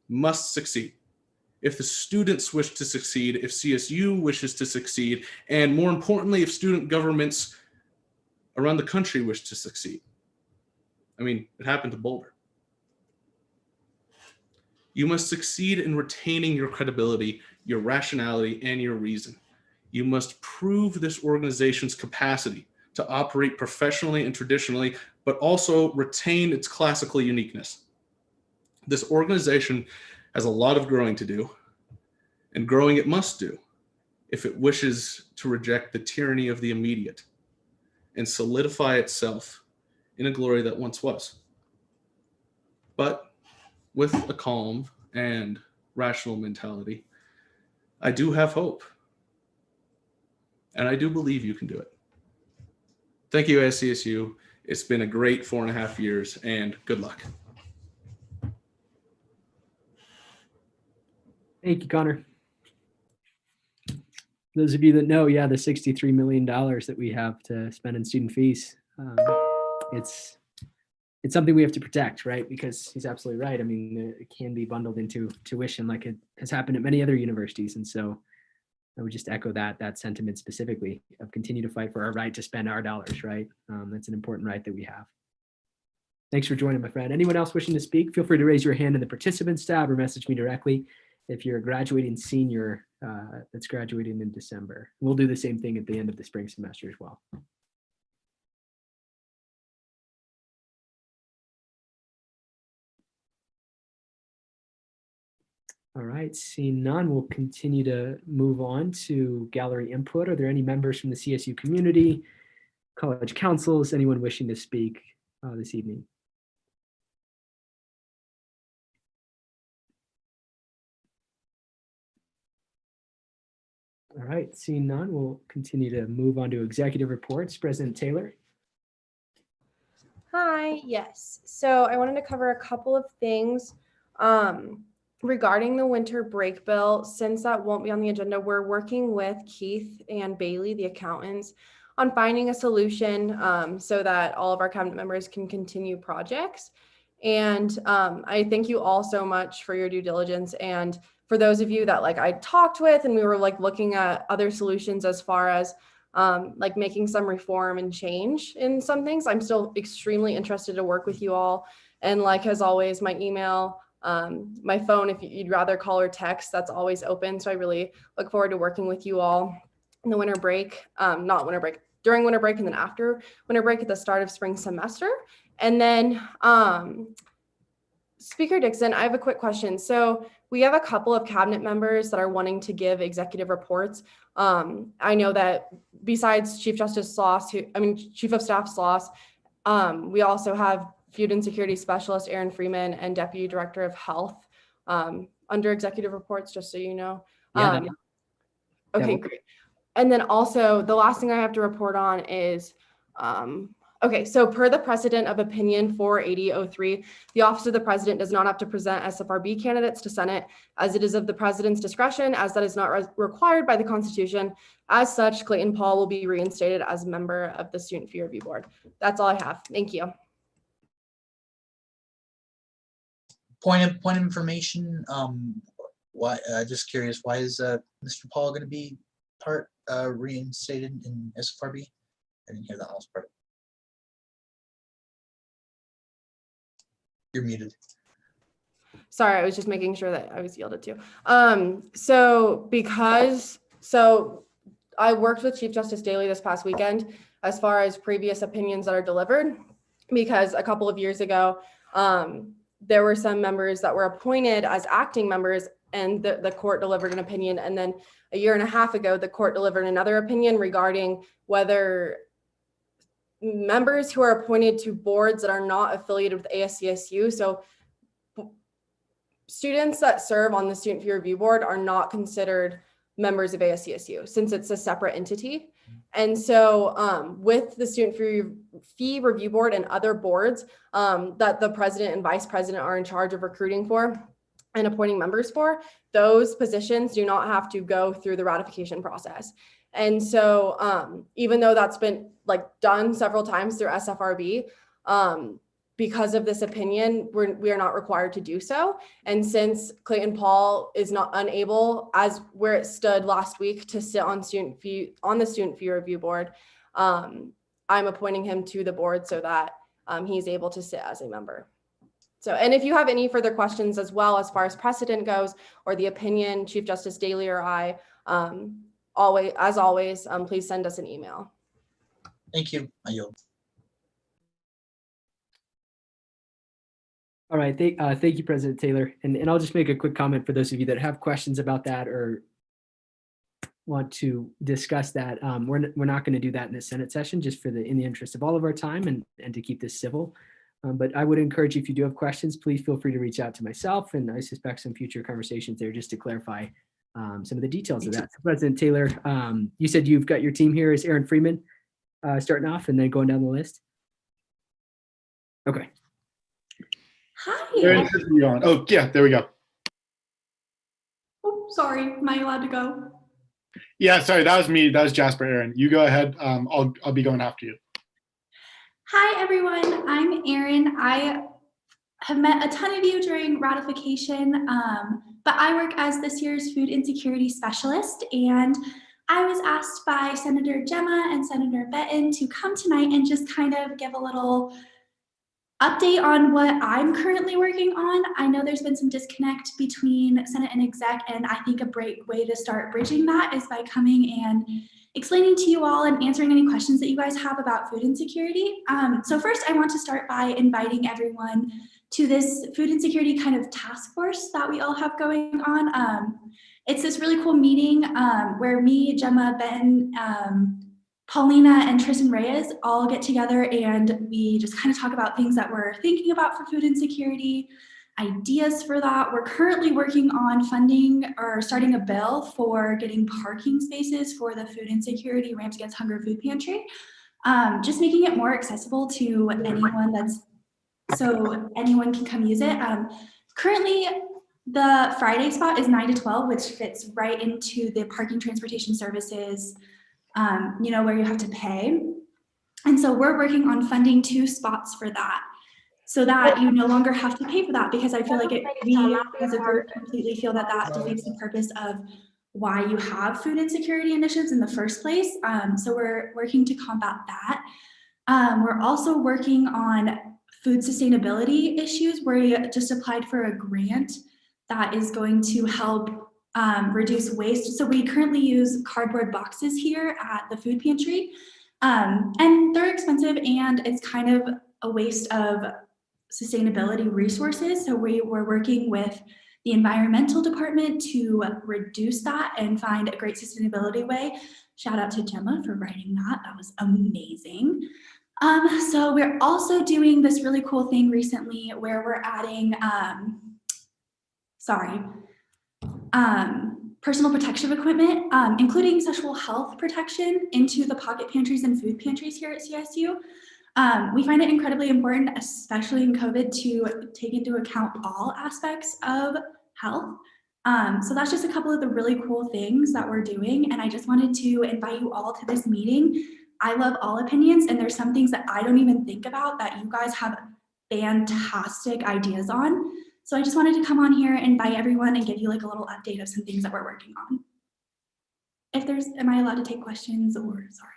must succeed. If the students wish to succeed, if CSU wishes to succeed, and more importantly, if student governments around the country wish to succeed. I mean, it happened to Boulder. You must succeed in retaining your credibility, your rationality, and your reason. You must prove this organization's capacity to operate professionally and traditionally, but also retain its classical uniqueness. This organization has a lot of growing to do, and growing it must do if it wishes to reject the tyranny of the immediate and solidify itself in a glory that once was. But with a calm and rational mentality, I do have hope. And I do believe you can do it. Thank you, ASCSU. It's been a great 4.5 years, and good luck. Thank you, Connor. Those of you that know, yeah, the $63 million that we have to spend in student fees, it's something we have to protect, right? Because he's absolutely right. I mean, it can be bundled into tuition like it has happened at many other universities. And so I would just echo that sentiment specifically of continue to fight for our right to spend our dollars, right? That's an important right that we have. Thanks for joining, my friend. Anyone else wishing to speak, feel free to raise your hand in the participants tab or message me directly. If you're a graduating senior that's graduating in December, we'll do the same thing at the end of the spring semester as well. All right, seeing none, we'll continue to move on to gallery input. Are there any members from the CSU community, college councils, anyone wishing to speak this evening? All right, seeing none, we'll continue to move on to executive reports. President Taylor. Hi, yes. So I wanted to cover a couple of things regarding the winter break bill. Since that won't be on the agenda, we're working with Keith and Bailey, the accountants, on finding a solution so that all of our cabinet members can continue projects. And I thank you all so much for your due diligence. And for those of you that I talked with and we were looking at other solutions as far as making some reform and change in some things, I'm still extremely interested to work with you all. And as always, my email, my phone, if you'd rather call or text, that's always open. So I really look forward to working with you all in the winter break, not winter break, during winter break and then after winter break at the start of spring semester. And then Speaker Dixon, I have a quick question. So we have a couple of cabinet members that are wanting to give executive reports. I know that besides Chief Justice Sloss, Chief of Staff Sloss, we also have Food and Security Specialist Aaron Freeman and Deputy Director of Health under executive reports, just so you know. Okay, great. And then also the last thing I have to report on is, okay, so per the precedent of opinion 48003, the office of the president does not have to present SFRB candidates to Senate, as it is of the president's discretion, as that is not required by the Constitution. As such, Clayton Paul will be reinstated as a member of the Student Fee Review Board. That's all I have. Thank you. Point of information. Why? Just curious. Why is Mr. Paul going to be reinstated in SFRB? I didn't hear that last part. You're muted. Sorry, I was just making sure that I was yielded to. So I worked with Chief Justice Daley this past weekend as far as previous opinions that are delivered, because a couple of years ago, there were some members that were appointed as acting members and the court delivered an opinion. And then a year and a half ago, the court delivered another opinion regarding whether members who are appointed to boards that are not affiliated with ASCSU, so students that serve on the Student Fee Review Board are not considered members of ASCSU since it's a separate entity. And so with the Student Fee Review Board and other boards that the president and vice president are in charge of recruiting for and appointing members for, those positions do not have to go through the ratification process. And so even though that's been done several times through SFRB, because of this opinion, we are not required to do so. And since Clayton Paul is not unable, as where it stood last week, to sit on the student fee review board, I'm appointing him to the board so that he's able to sit as a member. So, and if you have any further questions as well, as far as precedent goes or the opinion, Chief Justice Daley or I, as always, please send us an email. Thank you. I yield. All right, thank you, President Taylor. And I'll just make a quick comment for those of you that have questions about that or want to discuss that. We're not going to do that in the Senate session, just in the interest of all of our time and to keep this civil. But I would encourage you, if you do have questions, please feel free to reach out to myself, and I suspect some future conversations there just to clarify some of the details of that. So President Taylor, you said you've got your team here. Is Aaron Freeman starting off and then going down the list? Okay. Hi. Aaron, you're on. Oh, yeah, there we go. Oh, sorry. Am I allowed to go? Yeah, sorry, that was me. That was Jasper. Aaron, you go ahead. I'll be going after you. Hi, everyone. I'm Erin. I have met a ton of you during ratification, but I work as this year's food insecurity specialist, and I was asked by Senator Gemma and Senator Benton to come tonight and just kind of give a little update on what I'm currently working on. I know there's been some disconnect between Senate and Exec, and I think a great way to start bridging that is by coming and explaining to you all and answering any questions that you guys have about food insecurity. So first, I want to start by inviting everyone to this food insecurity kind of task force that we all have going on. It's this really cool meeting where me, Gemma, Ben, Paulina, and Tristan Reyes all get together and we just kind of talk about things that we're thinking about for food insecurity, ideas for that. We're currently working on funding or starting a bill for getting parking spaces for the food insecurity Ramps Against Hunger food pantry, just making it more accessible to anyone so anyone can come use it. Currently, the Friday spot is 9 to 12, which fits right into the parking transportation services, where you have to pay. And so we're working on funding 2 spots for that so that you no longer have to pay for that, because I feel like we as a group completely feel that defeats the purpose of why you have food insecurity initiatives in the first place. So we're working to combat that. We're also working on food sustainability issues. We just applied for a grant that is going to help reduce waste. So we currently use cardboard boxes here at the food pantry, and they're expensive and it's kind of a waste of sustainability resources. So we were working with the environmental department to reduce that and find a great sustainability way. Shout out to Gemma for writing that. That was amazing. So we're also doing this really cool thing recently where we're adding, personal protective equipment, including sexual health protection, into the pocket pantries and food pantries here at CSU. We find it incredibly important, especially in COVID, to take into account all aspects of health. So that's just a couple of the really cool things that we're doing. And I just wanted to invite you all to this meeting. I love all opinions, and there's some things that I don't even think about that you guys have fantastic ideas on. So I just wanted to come on here and invite everyone and give you like a little update of some things that we're working on. Am I allowed to take questions or sorry?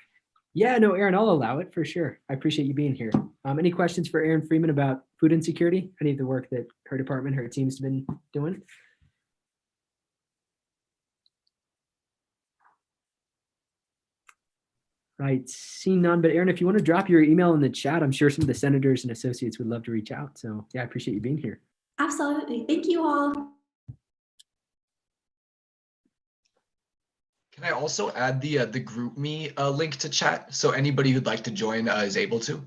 Yeah, no, Aaron, I'll allow it for sure. I appreciate you being here. Any questions for Aaron Freeman about food insecurity? Any of the work that her department, her team's been doing? Right, see none, but Aaron, if you want to drop your email in the chat, I'm sure some of the senators and associates would love to reach out. So yeah, I appreciate you being here. Absolutely. Thank you all. Can I also add the GroupMe link to chat so anybody who'd like to join is able to?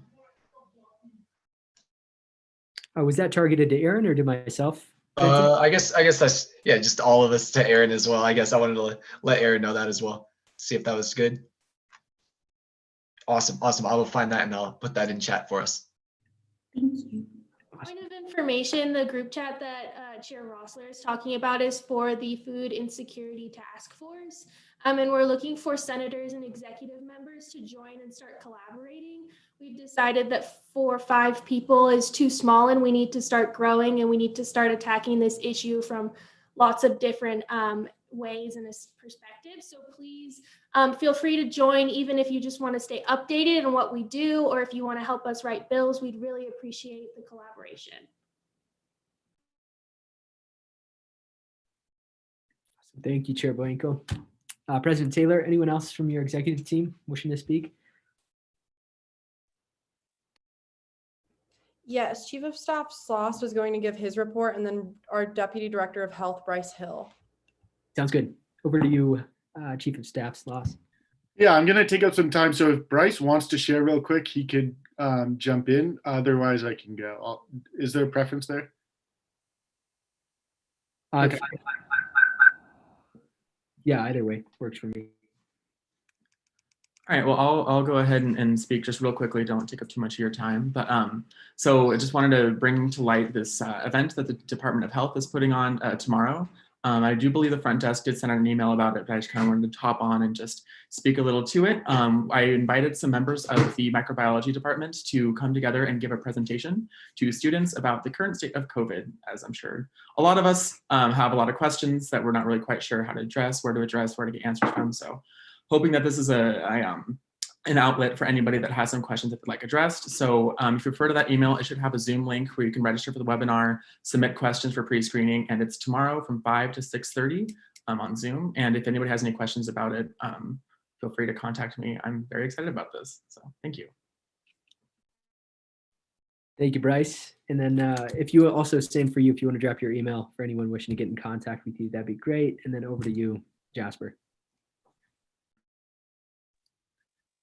Oh, was that targeted to Aaron or to myself? I guess that's, yeah, just all of us to Aaron as well. I guess I wanted to let Aaron know that as well. See if that was good. Awesome. I will find that and I'll put that in chat for us. Thank you. Point of information, the group chat that Chair Rossler is talking about is for the Food Insecurity Task Force. And we're looking for senators and executive members to join and start collaborating. We've decided that 4 or 5 people is too small and we need to start growing and we need to start attacking this issue from lots of different ways and perspectives. So please feel free to join, even if you just want to stay updated on what we do, or if you want to help us write bills, we'd really appreciate the collaboration. Thank you, Chair Blanco. President Taylor, anyone else from your executive team wishing to speak? Yes, Chief of Staff Sloss was going to give his report, and then our Deputy Director of Health, Bryce Hill. Sounds good. Over to you, Chief of Staff Sloss. Yeah, I'm going to take up some time. So if Bryce wants to share real quick, he could jump in. Otherwise, I can go. Is there a preference there? Okay. Yeah, either way works for me. All right, well, I'll go ahead and speak just real quickly. Don't take up too much of your time. But so I just wanted to bring to light this event that the Department of Health is putting on tomorrow. I do believe the front desk did send out an email about it, but I just kind of wanted to hop on and just speak a little to it. I invited some members of the microbiology department to come together and give a presentation to students about the current state of COVID, as I'm sure a lot of us have a lot of questions that we're not really quite sure how to address, where to get answers from. So hoping that this is an outlet for anybody that has some questions that they'd like addressed. So if you refer to that email, it should have a Zoom link where you can register for the webinar, submit questions for pre-screening, and it's tomorrow from 5 to 6:30 on Zoom. And if anybody has any questions about it, feel free to contact me. I'm very excited about this, so thank you. Thank you, Bryce. And then if you also, same for you, if you want to drop your email for anyone wishing to get in contact with you, that'd be great. And then over to you, Jasper.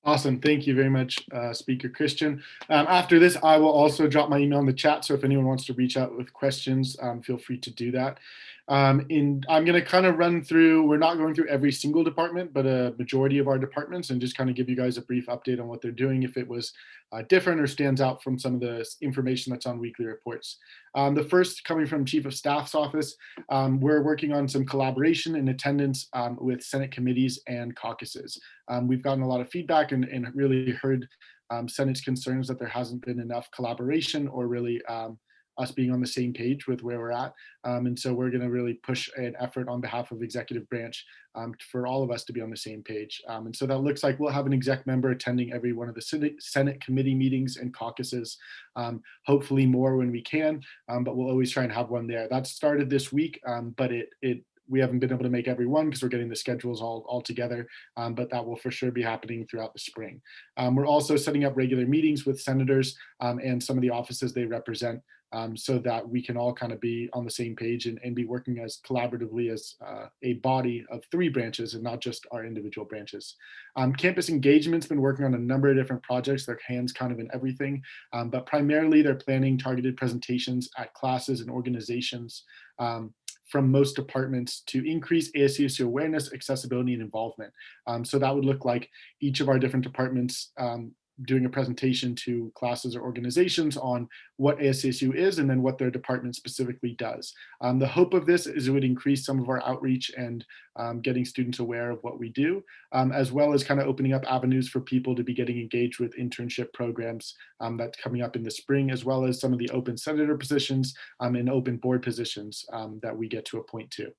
Awesome. Thank you very much, Speaker Christian. After this, I will also drop my email in the chat. So if anyone wants to reach out with questions, feel free to do that. I'm going to kind of run through, we're not going through every single department, but a majority of our departments, and just kind of give you guys a brief update on what they're doing if it was different or stands out from some of the information that's on weekly reports. The first coming from Chief of Staff's office, we're working on some collaboration and attendance with Senate committees and caucuses. We've gotten a lot of feedback and really heard Senate's concerns that there hasn't been enough collaboration or really us being on the same page with where we're at. And so we're going to really push an effort on behalf of executive branch for all of us to be on the same page. And so that looks like we'll have an exec member attending every one of the Senate committee meetings and caucuses, hopefully more when we can, but we'll always try and have one there. That started this week, but we haven't been able to make every one because we're getting the schedules all together, but that will for sure be happening throughout the spring. We're also setting up regular meetings with senators and some of the offices they represent, so that we can all kind of be on the same page and be working as collaboratively as a body of 3 branches and not just our individual branches. Campus Engagement's been working on a number of different projects, their hands kind of in everything, but primarily they're planning targeted presentations at classes and organizations from most departments to increase ASCSU awareness, accessibility, and involvement. So that would look like each of our different departments doing a presentation to classes or organizations on what ASCSU is and then what their department specifically does. The hope of this is it would increase some of our outreach and getting students aware of what we do, as well as kind of opening up avenues for people to be getting engaged with internship programs that's coming up in the spring, as well as some of the open senator positions and open board positions that we get to appoint to.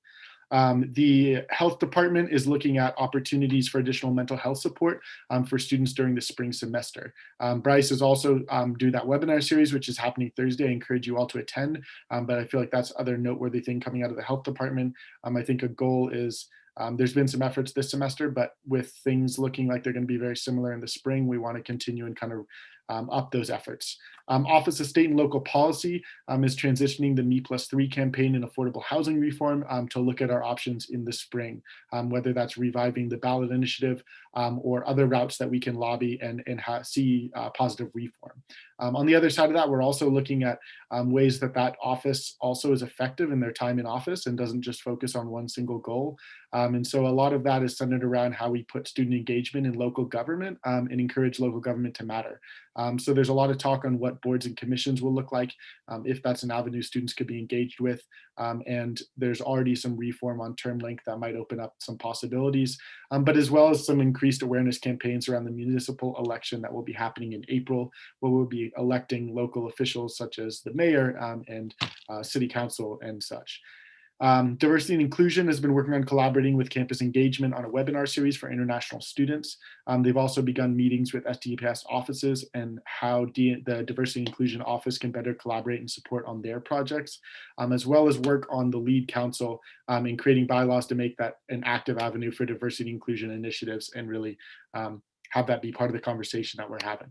The health department is looking at opportunities for additional mental health support for students during the spring semester. Bryce is also doing that webinar series, which is happening Thursday. I encourage you all to attend, but I feel like that's other noteworthy thing coming out of the health department. I think a goal is there's been some efforts this semester, but with things looking like they're going to be very similar in the spring, we want to continue and kind of up those efforts. Office of State and Local Policy is transitioning the Me+3 campaign in affordable housing reform to look at our options in the spring, whether that's reviving the ballot initiative or other routes that we can lobby and see positive reform. On the other side of that, we're also looking at ways that that office also is effective in their time in office and doesn't just focus on one single goal. And so a lot of that is centered around how we put student engagement in local government and encourage local government to matter. So there's a lot of talk on what boards and commissions will look like, if that's an avenue students could be engaged with. And there's already some reform on term length that might open up some possibilities, but as well as some increased awareness campaigns around the municipal election that will be happening in April, where we'll be electing local officials such as the mayor and city council and such. Diversity and Inclusion has been working on collaborating with campus engagement on a webinar series for international students. They've also begun meetings with SDPS offices and how the Diversity and Inclusion Office can better collaborate and support on their projects, as well as work on the lead council in creating bylaws to make that an active avenue for diversity and inclusion initiatives and really have that be part of the conversation that we're having.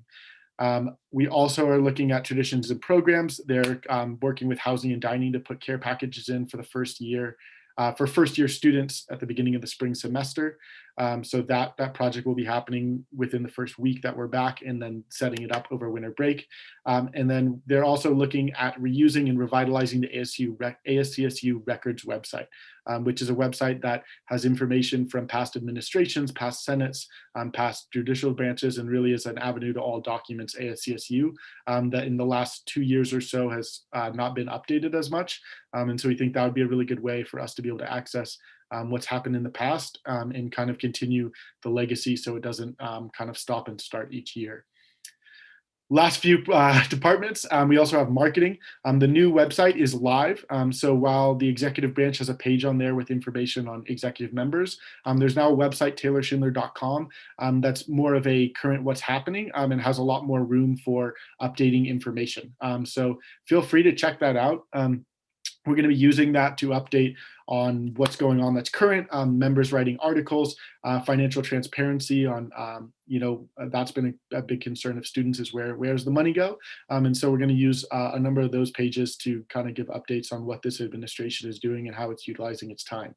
We also are looking at traditions and programs. They're working with housing and dining to put care packages in for the first year, for first year students at the beginning of the spring semester. So that project will be happening within the first week that we're back, and then setting it up over winter break. And then they're also looking at reusing and revitalizing the ASCSU records website, which is a website that has information from past administrations, past senates, past judicial branches, and really is an avenue to all documents ASCSU that in the last 2 years or so has not been updated as much. And so we think that would be a really good way for us to be able to access what's happened in the past and kind of continue the legacy so it doesn't kind of stop and start each year. Last few departments, we also have marketing. The new website is live. So while the executive branch has a page on there with information on executive members, there's now a website, taylorschindler.com, that's more of a current what's happening and has a lot more room for updating information. So feel free to check that out. We're going to be using that to update on what's going on that's current, members writing articles, financial transparency on, that's been a big concern of students is where's the money go? And so we're going to use a number of those pages to kind of give updates on what this administration is doing and how it's utilizing its time.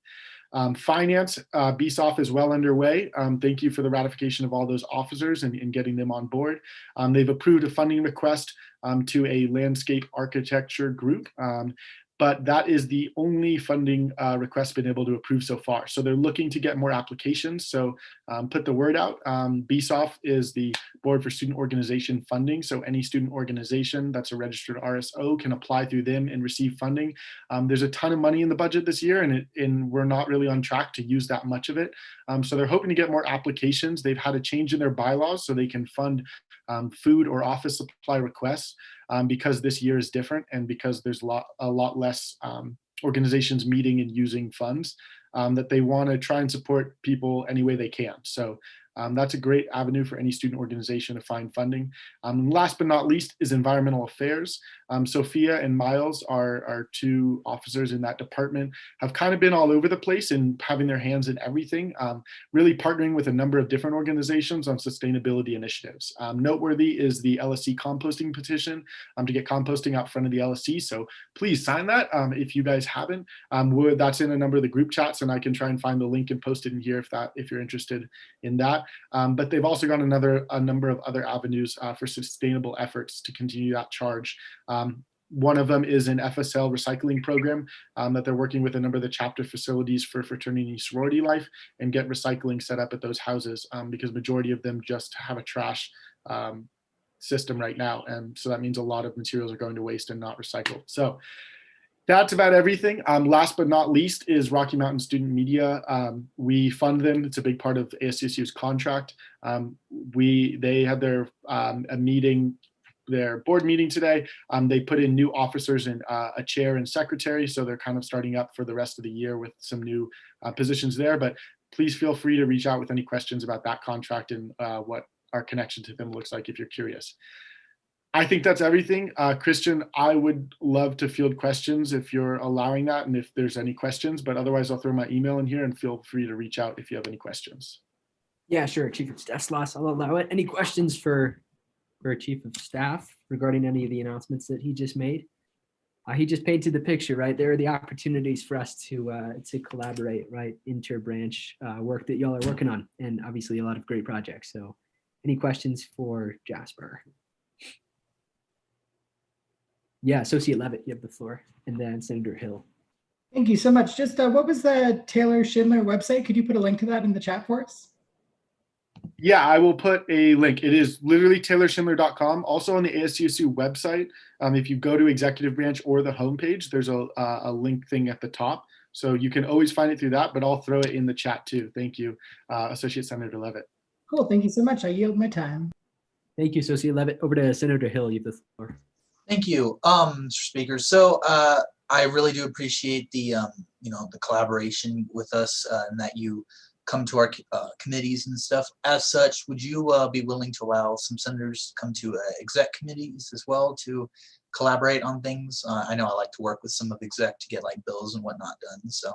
Finance, BSOF is well underway. Thank you for the ratification of all those officers and getting them on board. They've approved a funding request to a landscape architecture group. But that is the only funding request been able to approve so far. So they're looking to get more applications. So put the word out. BSOF is the Board for Student Organization Funding. So any student organization that's a registered RSO can apply through them and receive funding. There's a ton of money in the budget this year, and we're not really on track to use that much of it. So they're hoping to get more applications. They've had a change in their bylaws so they can fund food or office supply requests. Because this year is different and because there's a lot less organizations meeting and using funds, that they want to try and support people any way they can. So that's a great avenue for any student organization to find funding. Last but not least is environmental affairs. Sophia and Miles are two officers in that department, have kind of been all over the place and having their hands in everything, really partnering with a number of different organizations on sustainability initiatives. Noteworthy is the LSC composting petition to get composting out front of the LSC. So please sign that if you guys haven't. That's in a number of the group chats, and I can try and find the link and post it in here if you're interested in that. But they've also got a number of other avenues for sustainable efforts to continue that charge. One of them is an FSL recycling program that they're working with a number of the chapter facilities for fraternity and sorority life and get recycling set up at those houses because majority of them just have a trash system right now. And so that means a lot of materials are going to waste and not recycled. So that's about everything. Last but not least is Rocky Mountain Student Media. We fund them. It's a big part of ASCSU's contract. They had their their board meeting today. They put in new officers and a chair and secretary, so they're kind of starting up for the rest of the year with some new positions there. But please feel free to reach out with any questions about that contract and what our connection to them looks like if you're curious. I think that's everything. Christian, I would love to field questions if you're allowing that and if there's any questions, but otherwise I'll throw my email in here and feel free to reach out if you have any questions. Yeah, sure. Chief of Staff Sloss, I'll allow it. Any questions for Chief of Staff regarding any of the announcements that he just made? He just painted the picture, right? There are the opportunities for us to collaborate, right? Inter-branch work that y'all are working on, and obviously a lot of great projects. So any questions for Jasper? Yeah, Associate Levitt, you have the floor, and then Senator Hill. Thank you so much. Just what was the Taylor Schindler website? Could you put a link to that in the chat for us? Yeah, I will put a link. It is literally taylorschindler.com. Also on the ASCSU website, if you go to executive branch or the homepage, there's a link thing at the top. So you can always find it through that, but I'll throw it in the chat too. Thank you, Associate Senator Levitt. Cool. Thank you so much. I yield my time. Thank you, Associate Levitt. Over to Senator Hill, you have the floor. Thank you, Mr. Speaker. So I really do appreciate the the collaboration with us and that you come to our committees and stuff. As such, would you be willing to allow some senators to come to exec committees as well to collaborate on things? I know I like to work with some of exec to get like bills and whatnot done. So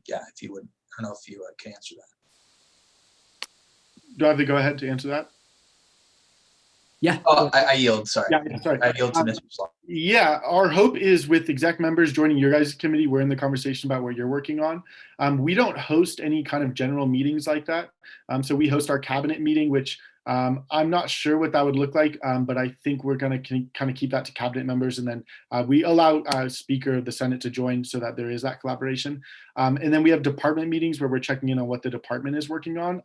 yeah, if you would, I don't know if you can answer that. Do I have to go ahead to answer that? Yeah. Oh, I yield. Sorry. Yeah, sorry. I yield to Mr. Slot. Yeah, our hope is with exec members joining your guys' committee, we're in the conversation about what you're working on. We don't host any kind of general meetings like that. So we host our cabinet meeting, which I'm not sure what that would look like, but I think we're going to kind of keep that to cabinet members. And then we allow Speaker of the Senate to join so that there is that collaboration. And then we have department meetings where we're checking in on what the department is working on.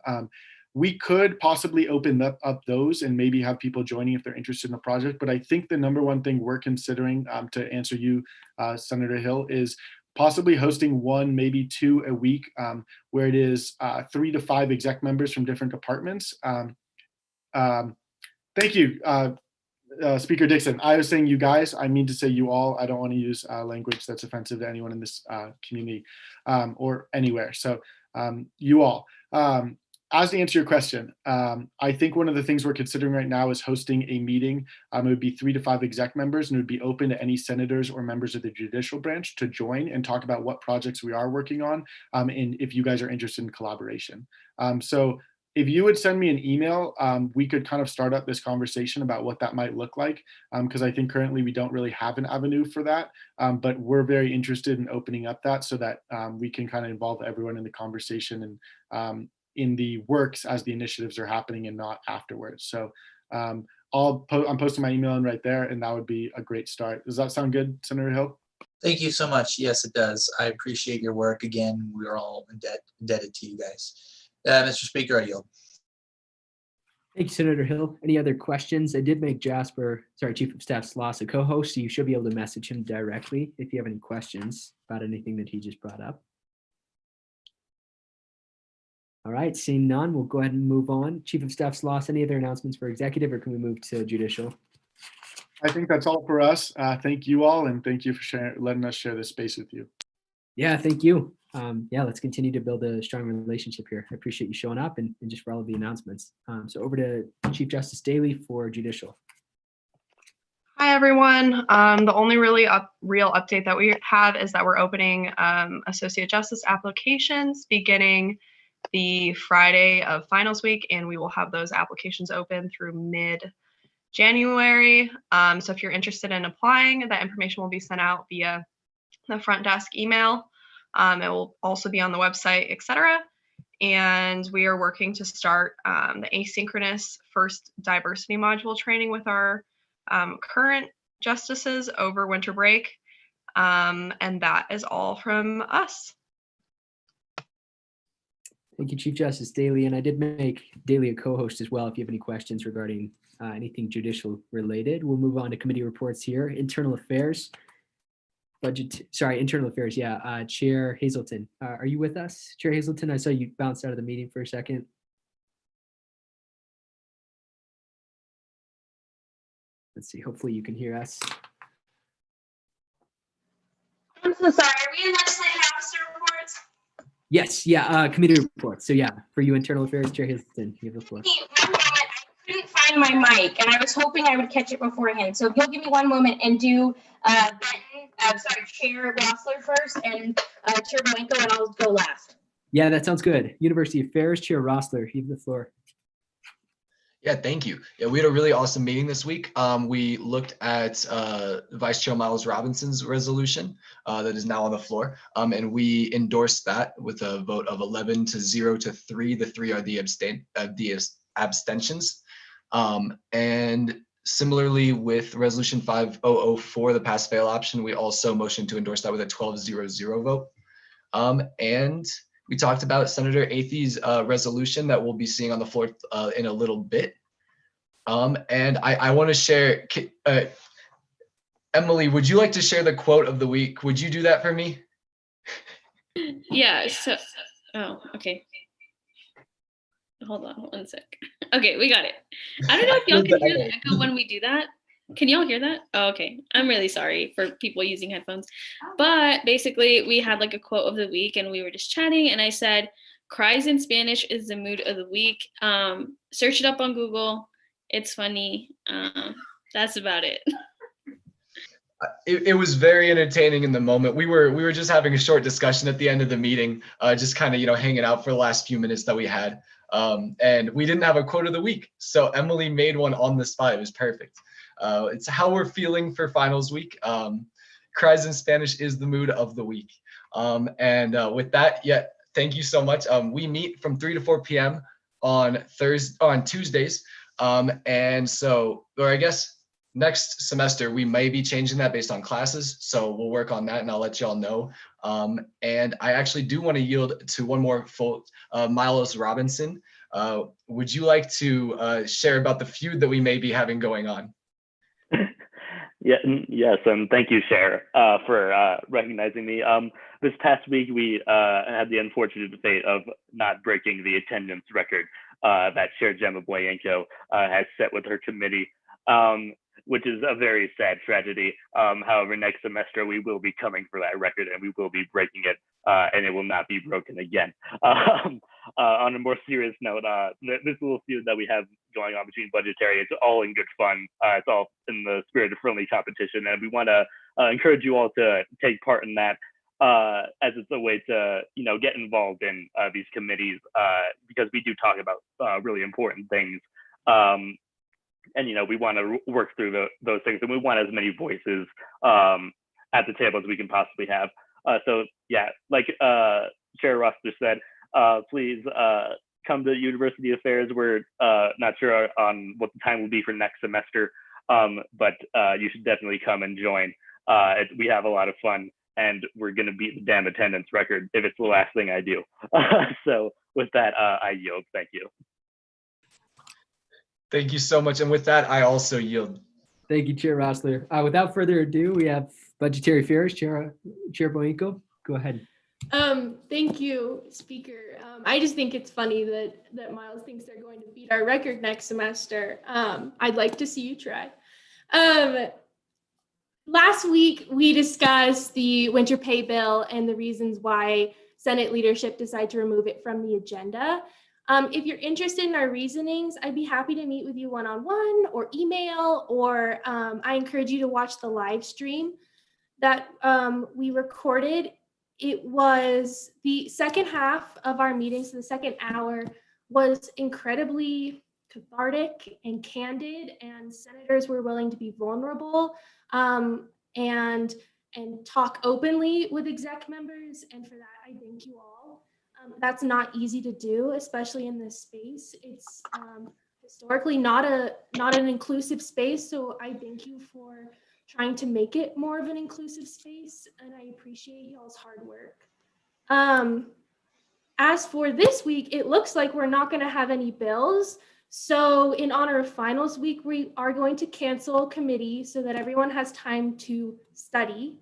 We could possibly open up those and maybe have people joining if they're interested in the project. But I think the number one thing we're considering to answer you, Senator Hill, is possibly hosting one, maybe two a week, where it is 3 to 5 exec members from different departments. Thank you, Speaker Dixon. I was saying you guys, I mean to say you all. I don't want to use language that's offensive to anyone in this community or anywhere. So you all. As to answer your question, I think one of the things we're considering right now is hosting a meeting. It would be 3 to 5 exec members, and it would be open to any senators or members of the judicial branch to join and talk about what projects we are working on, and if you guys are interested in collaboration. So if you would send me an email, we could kind of start up this conversation about what that might look like, because I think currently we don't really have an avenue for that, but we're very interested in opening up that so that we can kind of involve everyone in the conversation and in the works as the initiatives are happening and not afterwards. So I'm posting my email in right there, and that would be a great start. Does that sound good, Senator Hill? Thank you so much. Yes, it does. I appreciate your work. Again, we're all indebted to you guys. Mr. Speaker, I yield. Thank you, Senator Hill. Any other questions? I did make Chief of Staff Sloss, a co-host, so you should be able to message him directly if you have any questions about anything that he just brought up. All right, seeing none, we'll go ahead and move on. Chief of Staff Sloss, any other announcements for executive, or can we move to judicial? I think that's all for us. Thank you all, and thank you for letting us share this space with you. Yeah, thank you. Yeah, let's continue to build a strong relationship here. I appreciate you showing up and just for all of the announcements. So over to Chief Justice Daly for judicial. Hi, everyone. The only really real update that we have is that we're opening Associate Justice applications beginning the Friday of finals week, and we will have those applications open through mid-January. So if you're interested in applying, that information will be sent out via the front desk email. It will also be on the website, etc. And we are working to start the asynchronous first diversity module training with our current justices over winter break. And that is all from us. Thank you, Chief Justice Daly. And I did make Daly a co-host as well if you have any questions regarding anything judicial related. We'll move on to committee reports here. Internal Affairs. Internal Affairs, yeah. Chair Hazelton, are you with us? Chair Hazelton, I saw you bounced out of the meeting for a second. Let's see, hopefully you can hear us. I'm so sorry, are we in legislative officer reports? Yes, yeah, committee reports. So yeah, for you, Internal Affairs, Chair Hazelton, you have the floor. One moment, I couldn't find my mic, and I was hoping I would catch it beforehand. So if you'll give me one moment and do Chair Rossler first, and Chair Blanco, and I'll go last. Yeah, that sounds good. University Affairs, Chair Rossler, you have the floor. Yeah, thank you. Yeah, we had a really awesome meeting this week. We looked at Vice Chair Miles Robinson's resolution that is now on the floor, and we endorsed that with a vote of 11 to 0 to 3. The 3 are the abstentions. And similarly with Resolution 5004, the pass-fail option, we also motioned to endorse that with a 12-0-0 vote. And we talked about Senator Athey's resolution that we'll be seeing on the floor in a little bit. And I want to share, Emily, would you like to share the quote of the week? Would you do that for me? Yeah, so, oh, okay. Hold on one sec. Okay, we got it. I don't know if y'all can hear the echo when we do that. Can y'all hear that? Oh, okay. I'm really sorry for people using headphones. But basically, we had like a quote of the week and we were just chatting and I said, cries in Spanish is the mood of the week. Search it up on Google. It's funny. That's about it. It was very entertaining in the moment. We were just having a short discussion at the end of the meeting, just kind of, hanging out for the last few minutes that we had. And we didn't have a quote of the week. So Emily made one on the spot. It was perfect. It's how we're feeling for finals week. Cries in Spanish is the mood of the week. And with that, yeah, thank you so much. We meet from 3 to 4 p.m. on Tuesdays. And so, or I guess next semester, we may be changing that based on classes. So we'll work on that and I'll let y'all know. And I actually do want to yield to one more full, Miles Robinson. Would you like to share about the feud that we may be having going on? Yes, and thank you, Cher, for recognizing me. This past week, we had the unfortunate fate of not breaking the attendance record that Chair Gemma Boyenko has set with her committee, which is a very sad tragedy. However, next semester, we will be coming for that record and we will be breaking it, and it will not be broken again. On a more serious note, this little feud that we have going on between budgetary, it's all in good fun. It's all in the spirit of friendly competition, and we want to encourage you all to take part in that, as it's a way to get involved in these committees, because we do talk about really important things, and we want to work through those things, and we want as many voices at the table as we can possibly have. So yeah, like Chair Roster said, please come to University Affairs. We're not sure on what the time will be for next semester, but you should definitely come and join. We have a lot of fun, and we're going to beat the damn attendance record if it's the last thing I do. So with that, I yield. Thank you. Thank you so much. And with that, I also yield. Thank you, Chair Rossler. Without further ado, we have Budgetary Affairs, Chair Boyenko. Go ahead. Thank you, Speaker. I just think it's funny that Miles thinks they're going to beat our record next semester. I'd like to see you try. Last week, we discussed the winter pay bill and the reasons why Senate leadership decided to remove it from the agenda. If you're interested in our reasonings, I'd be happy to meet with you one-on-one or email, or I encourage you to watch the live stream that we recorded. It was the second half of our meeting, so the second hour was incredibly cathartic and candid, and senators were willing to be vulnerable and talk openly with exec members, and for that, I thank you all. That's not easy to do, especially in this space. It's historically not an inclusive space, so I thank you for trying to make it more of an inclusive space, and I appreciate y'all's hard work. As for this week, it looks like we're not going to have any bills. So in honor of finals week, we are going to cancel committee so that everyone has time to study.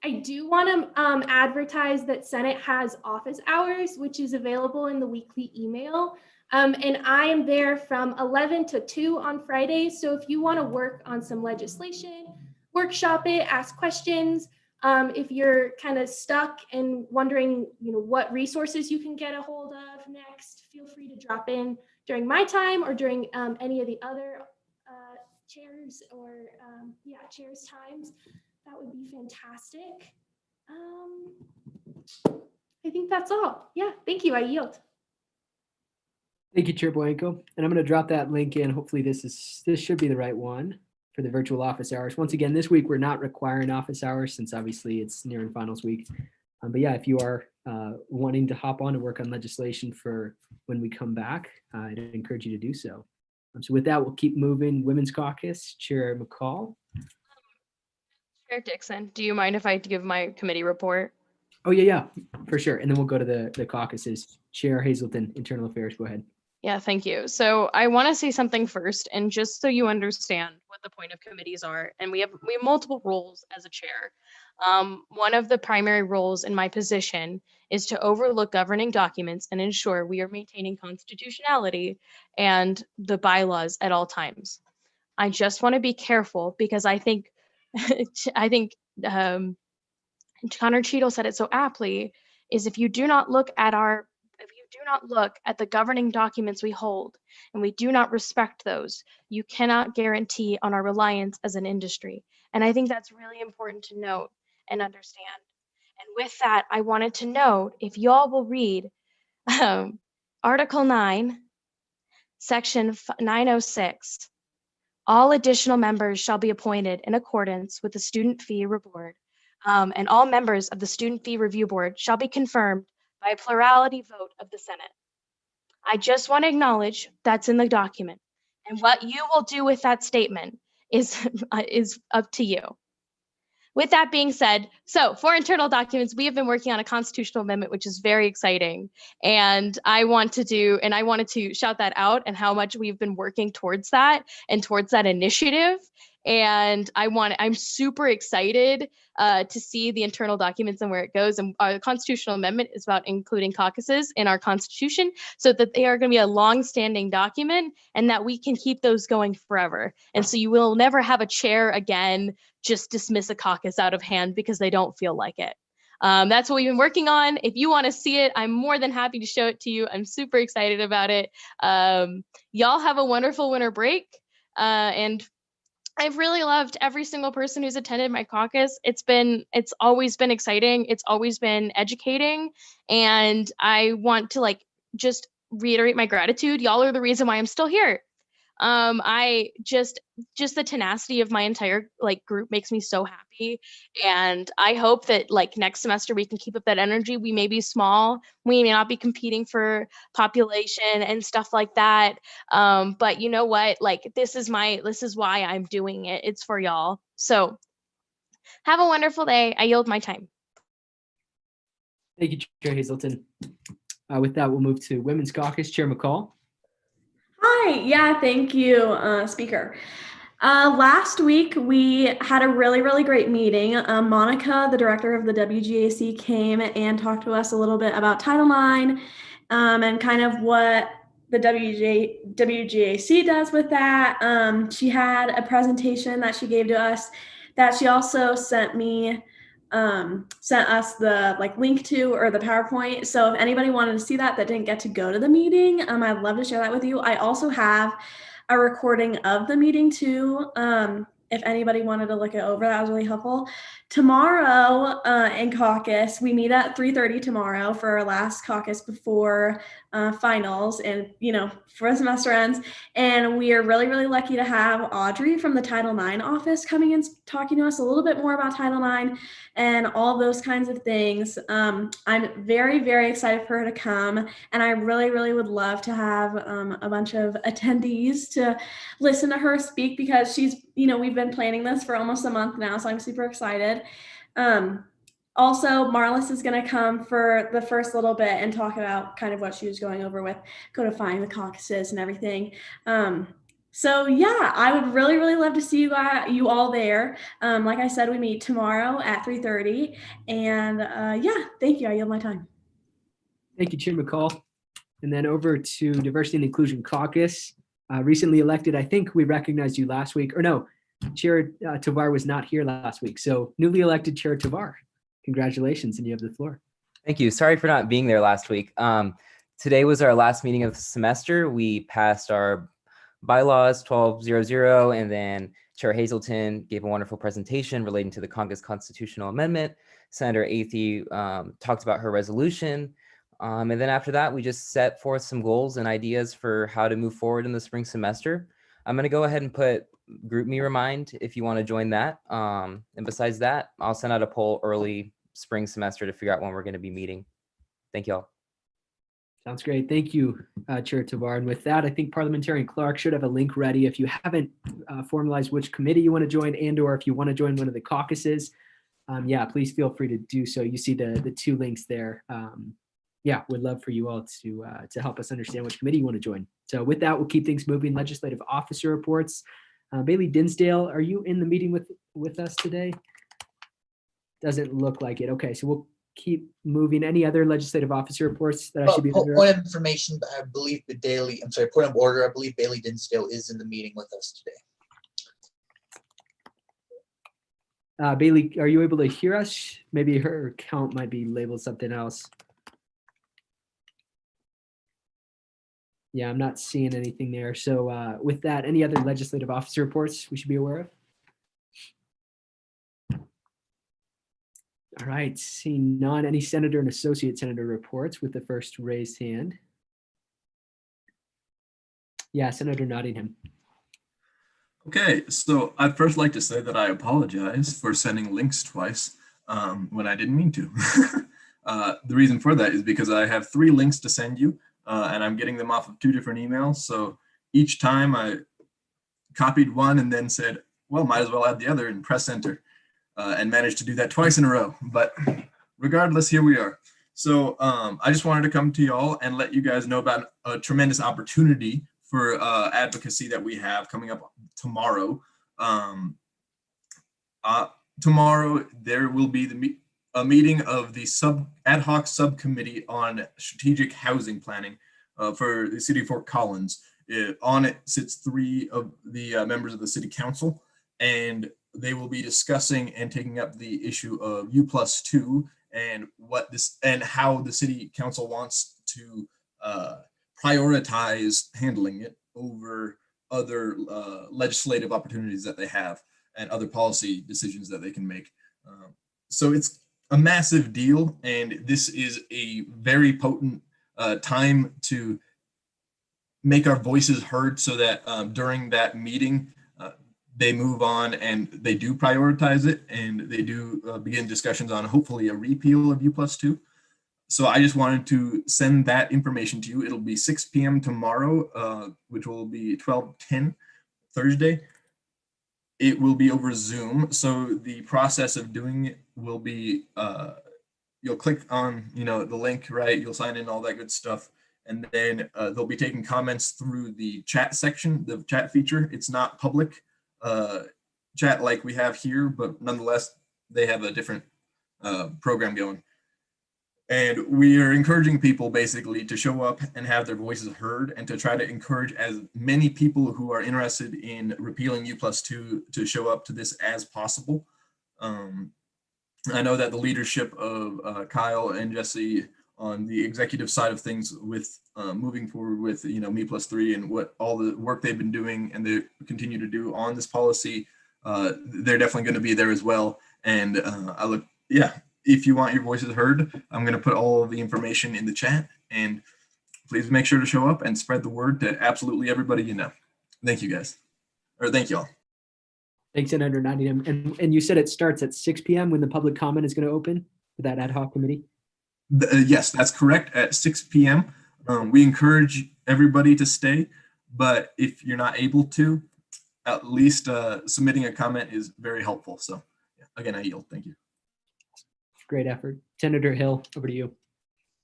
I do want to advertise that Senate has office hours, which is available in the weekly email. And I am there from 11 to 2 on Fridays. So if you want to work on some legislation, workshop it, ask questions. If you're kind of stuck and wondering, what resources you can get a hold of next, feel free to drop in during my time or during any of the other chairs or chairs times. That would be fantastic. I think that's all. Yeah, thank you. I yield. Thank you, Chair Blanco. And I'm going to drop that link in. Hopefully this should be the right one for the virtual office hours. Once again, this week we're not requiring office hours since obviously it's nearing finals week. But yeah, if you are wanting to hop on and work on legislation for when we come back, I'd encourage you to do so. So with that, we'll keep moving. Women's Caucus, Chair McCall. Chair Dixon, do you mind if I give my committee report? Oh, yeah, for sure. And then we'll go to the caucuses. Chair Hazelton, Internal Affairs, go ahead. Yeah, thank you. So I want to say something first, and just so you understand what the point of committees are, and we have multiple roles as a chair. One of the primary roles in my position is to overlook governing documents and ensure we are maintaining constitutionality and the bylaws at all times. I just want to be careful because I think Connor Cheadle said it so aptly, is if you do not look at the governing documents we hold and we do not respect those, you cannot guarantee on our reliance as an industry. And I think that's really important to note and understand. And with that, I wanted to note, if y'all will read Article 9, Section 906, all additional members shall be appointed in accordance with the Student Fee Review Board, and all members of the Student Fee Review Board shall be confirmed by a plurality vote of the Senate. I just want to acknowledge that's in the document, and what you will do with that statement is up to you. With that being said, so for internal documents, we have been working on a constitutional amendment, which is very exciting. And I wanted to shout that out and how much we've been working towards that and towards that initiative. And I'm super excited to see the internal documents and where it goes. And our constitutional amendment is about including caucuses in our Constitution so that they are going to be a long-standing document and that we can keep those going forever. And so you will never have a chair again just dismiss a caucus out of hand because they don't feel like it. That's what we've been working on. If you want to see it, I'm more than happy to show it to you. I'm super excited about it. Y'all have a wonderful winter break. And I've really loved every single person who's attended my caucus. It's always been exciting. It's always been educating. And I want to just reiterate my gratitude. Y'all are the reason why I'm still here. I just the tenacity of my entire group makes me so happy. And I hope that next semester we can keep up that energy. We may be small, we may not be competing for population and stuff like that. But you know what? This is why I'm doing it. It's for y'all. So have a wonderful day. I yield my time. Thank you, Chair Hazelton. With that, we'll move to Women's Caucus. Chair McCall. Hi, yeah, thank you, Speaker. Last week, we had a really, really great meeting. Monica, the director of the WGAC, came and talked to us a little bit about Title IX and kind of what the WGAC does with that. She had a presentation that she gave to us that she also sent us the link to, or the PowerPoint. So if anybody wanted to see that didn't get to go to the meeting, I'd love to share that with you. I also have a recording of the meeting too. If anybody wanted to look it over, that was really helpful. Tomorrow in caucus, we meet at 3:30 tomorrow for our last caucus before finals and, for the semester ends. And we are really, really lucky to have Audrey from the Title IX office coming and talking to us a little bit more about Title IX and all those kinds of things. I'm very, very excited for her to come. And I really, really would love to have a bunch of attendees to listen to her speak because she's, we've been planning this for almost a month now. So I'm super excited. Also, Marlis is going to come for the first little bit and talk about kind of what she was going over with codifying the caucuses and everything. So yeah, I would really, really love to see you all there. Like I said, we meet tomorrow at 3:30. And yeah, thank you. I yield my time. Thank you, Chair McCall. And then over to Diversity and Inclusion Caucus. Recently elected, I think we recognized you last week. Or no, Chair Tovar was not here last week. So newly elected Chair Tovar, congratulations, and you have the floor. Thank you. Sorry for not being there last week. Today was our last meeting of the semester. We passed our bylaws 1200, and then Chair Hazelton gave a wonderful presentation relating to the Congress constitutional amendment. Senator Athey talked about her resolution. And then after that, we just set forth some goals and ideas for how to move forward in the spring semester. I'm going to go ahead and put GroupMe Remind if you want to join that. And besides that, I'll send out a poll early spring semester to figure out when we're going to be meeting. Thank you all. Sounds great. Thank you, Chair Tavar. And with that, I think Parliamentarian Clark should have a link ready. If you haven't formalized which committee you want to join and or if you want to join one of the caucuses, yeah, please feel free to do so. You see the two links there. Yeah, would love for you all to help us understand which committee you want to join. So with that, we'll keep things moving. Legislative officer reports. Bailey Dinsdale, are you in the meeting with us today? Doesn't look like it. Okay, so we'll keep moving. Any other legislative officer reports that I should be aware of? Point of information, I believe point of order, I believe Bailey Dinsdale is in the meeting with us today. Bailey, are you able to hear us? Maybe her account might be labeled something else. Yeah, I'm not seeing anything there. So with that, any other legislative officer reports we should be aware of? All right, seeing none. Any senator and associate senator reports with the first raised hand? Yeah, Senator Nottingham. Okay, so I'd first like to say that I apologize for sending links twice when I didn't mean to. The reason for that is because I have 3 links to send you and I'm getting them off of 2 different emails. So each time I copied one and then said, well, might as well add the other and press enter. And managed to do that twice in a row. But regardless, here we are. So I just wanted to come to y'all and let you guys know about a tremendous opportunity for advocacy that we have coming up tomorrow. Tomorrow, there will be a meeting of the ad hoc subcommittee on strategic housing planning for the city of Fort Collins. On it sits 3 of the members of the city council, and they will be discussing and taking up the issue of U+2 and how the city council wants to prioritize handling it over other legislative opportunities that they have and other policy decisions that they can make. So it's a massive deal, and this is a very potent time to make our voices heard so that during that meeting, they move on and they do prioritize it, and they do begin discussions on hopefully a repeal of U+2. So I just wanted to send that information to you. It'll be 6 p.m. tomorrow, which will be 12/10 Thursday. It will be over Zoom. So the process of doing it will be, you'll click on the link, right? You'll sign in, all that good stuff. And then they'll be taking comments through the chat section, the chat feature. It's not public chat like we have here, but nonetheless, they have a different program going. And we are encouraging people basically to show up and have their voices heard, and to try to encourage as many people who are interested in repealing U+2 to show up to this as possible. I know that the leadership of Kyle and Jesse on the executive side of things with moving forward with Me+3 and what all the work they've been doing and they continue to do on this policy, they're definitely going to be there as well. And if you want your voices heard, I'm going to put all of the information in the chat, and please make sure to show up and spread the word to absolutely everybody you know. Thank you guys, or thank you all. Thanks, Senator Nottingham. And you said it starts at 6 p.m. when the public comment is going to open for that ad hoc committee? Yes, that's correct, at 6 p.m. We encourage everybody to stay, but if you're not able to, at least submitting a comment is very helpful. So again, I yield. Thank you. Great effort. Senator Hill, over to you.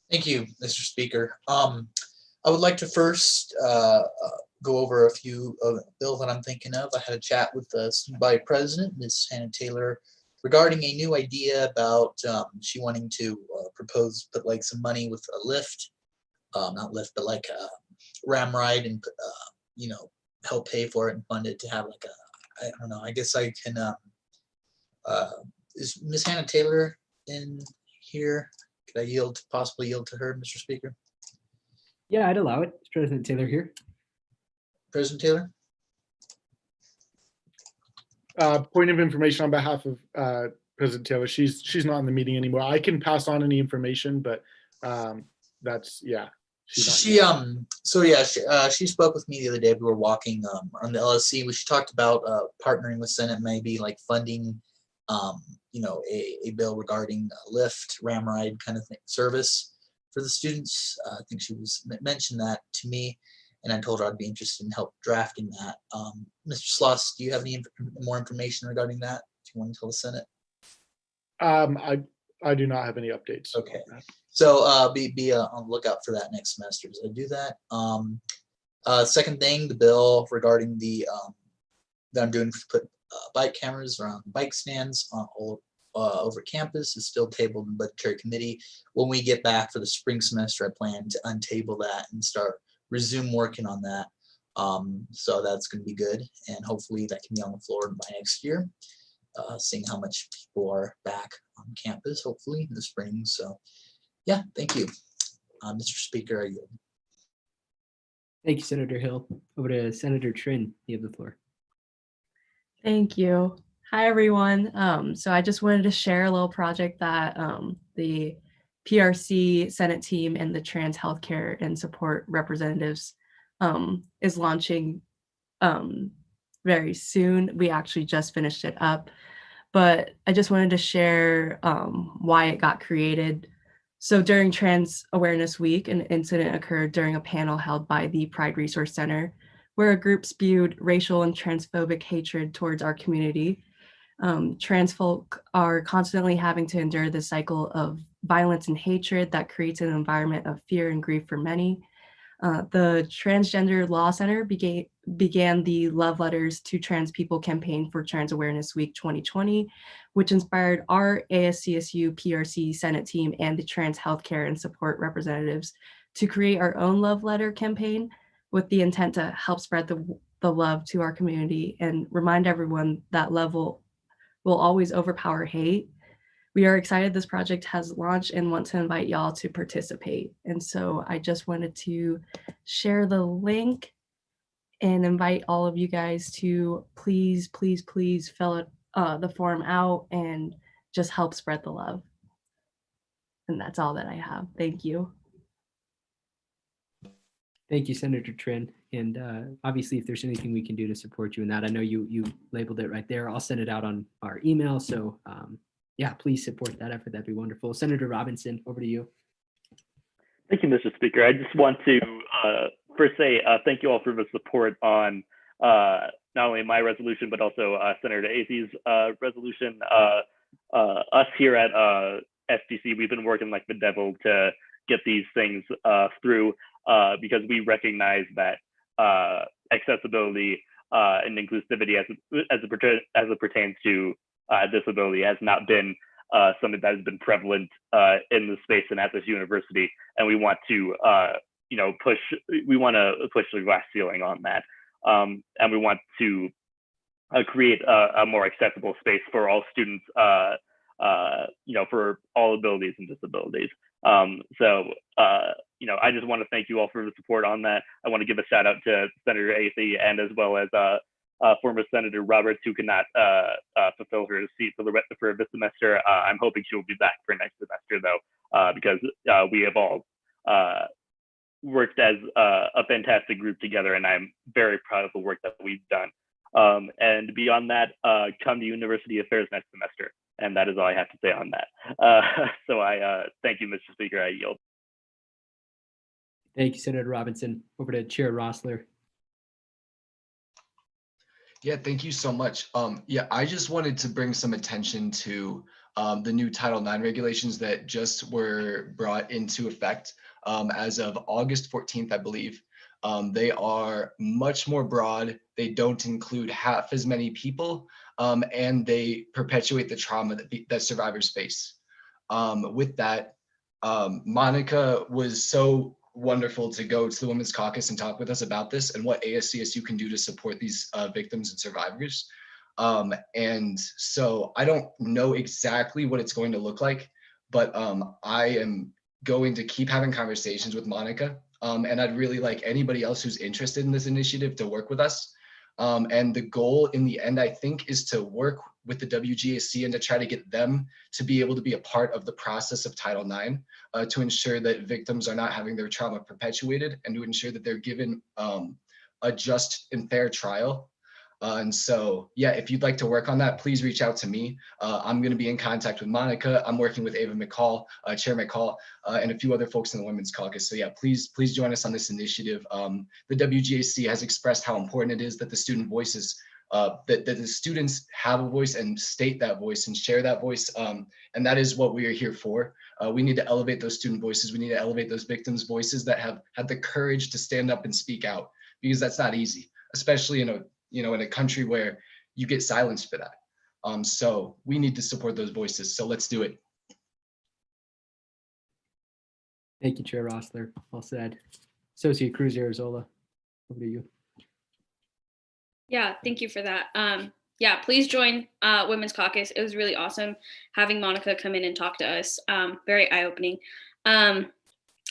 Thank you, Mr. Speaker. I would like to first go over a few bills that I'm thinking of. I had a chat with the student body president, Ms. Hannah Taylor, regarding a new idea about she wanting to propose put like some money with a lift, not lift, but like a ram ride, and help pay for it and fund it to have like a, I don't know, I guess I can, is Ms. Hannah Taylor in here? Could I possibly yield to her, Mr. Speaker? Yeah, I'd allow it. Is President Taylor here? President Taylor? Point of information on behalf of President Taylor. She's not in the meeting anymore. I can pass on any information, but that's, yeah. she's not She she spoke with me the other day. We were walking on the LSC. She talked about partnering with Senate, maybe like funding a bill regarding Lyft, Ramride kind of thing, service for the students. I think she mentioned that to me, and I told her I'd be interested in help drafting that. Mr. Sloss, do you have any more information regarding that? Do you want to tell the Senate? I do not have any updates. Okay. So be on the lookout for that next semester as I do that. Second thing, the bill regarding the that I'm doing to put bike cameras around bike stands on all over campus is still tabled in budgetary committee. When we get back for the spring semester, I plan to untable that and resume working on that. So that's going to be good, and hopefully that can be on the floor by next year. Seeing how much people are back on campus, hopefully in the spring. So yeah, thank you. Mr. Speaker, I yield. Thank you, Senator Hill. Over to Senator Trin. You have the floor. Thank you. Hi, everyone. So I just wanted to share a little project that the PRC Senate team and the Trans Healthcare and Support Representatives is launching very soon. We actually just finished it up, but I just wanted to share why it got created. So during Trans Awareness Week, an incident occurred during a panel held by the Pride Resource Center, where a group spewed racial and transphobic hatred towards our community. Trans folk are constantly having to endure the cycle of violence and hatred that creates an environment of fear and grief for many. The Transgender Law Center began the Love Letters to Trans People campaign for Trans Awareness Week 2020, which inspired our ASCSU PRC Senate team and the Trans Healthcare and Support Representatives to create our own Love Letter campaign with the intent to help spread the love to our community and remind everyone that love will always overpower hate. We are excited this project has launched and want to invite y'all to participate. And so I just wanted to share the link and invite all of you guys to please fill the form out and just help spread the love. And that's all that I have. Thank you. Thank you, Senator Trin. And obviously, if there's anything we can do to support you in that, I know you labeled it right there. I'll send it out on our email. So yeah, please support that effort. That'd be wonderful. Senator Robinson, over to you. Thank you, Mr. Speaker. I just want to first say thank you all for the support on not only my resolution, but also Senator Azzi's resolution. Us here at SDC, we've been working like the devil to get these things through because we recognize that accessibility and inclusivity as it pertains to disability has not been something that has been prevalent in the space and at this university, and we want to push the glass ceiling on that, and we want to create a more accessible space for all students, for all abilities and disabilities. I just want to thank you all for the support on that. I want to give a shout out to Senator Azzi and as well as former Senator Roberts, who could not fulfill her seat for this semester. I'm hoping she will be back for next semester, though, because we have all worked as a fantastic group together, and I'm very proud of the work that we've done. And beyond that, come to University Affairs next semester. And that is all I have to say on that. So I thank you, Mr. Speaker. I yield. Thank you, Senator Robinson. Over to Chair Rossler. Yeah, thank you so much. I just wanted to bring some attention to the new Title IX regulations that just were brought into effect as of August 14th, I believe. They are much more broad. They don't include half as many people, and they perpetuate the trauma that survivors face. With that, Monica was so wonderful to go to the Women's Caucus and talk with us about this and what ASCSU can do to support these victims and survivors. And so I don't know exactly what it's going to look like, but I am going to keep having conversations with Monica. And I'd really like anybody else who's interested in this initiative to work with us. And the goal in the end, I think, is to work with the WGAC and to try to get them to be able to be a part of the process of Title IX to ensure that victims are not having their trauma perpetuated and to ensure that they're given a just and fair trial. And so, yeah, if you'd like to work on that, please reach out to me. I'm going to be in contact with Monica. I'm working with Ava McCall, Chair McCall, and a few other folks in the Women's Caucus. So yeah, please join us on this initiative. The WGAC has expressed how important it is that the student voices, that the students have a voice and state that voice and share that voice. And that is what we are here for. We need to elevate those student voices. We need to elevate those victims' voices that have had the courage to stand up and speak out, because that's not easy, especially in a country where you get silenced for that. So we need to support those voices. So let's do it. Thank you, Chair Rossler. Well said. Associate Cruz Arizola, over to you. Yeah, thank you for that. Yeah, please join Women's Caucus. It was really awesome having Monica come in and talk to us. Very eye-opening.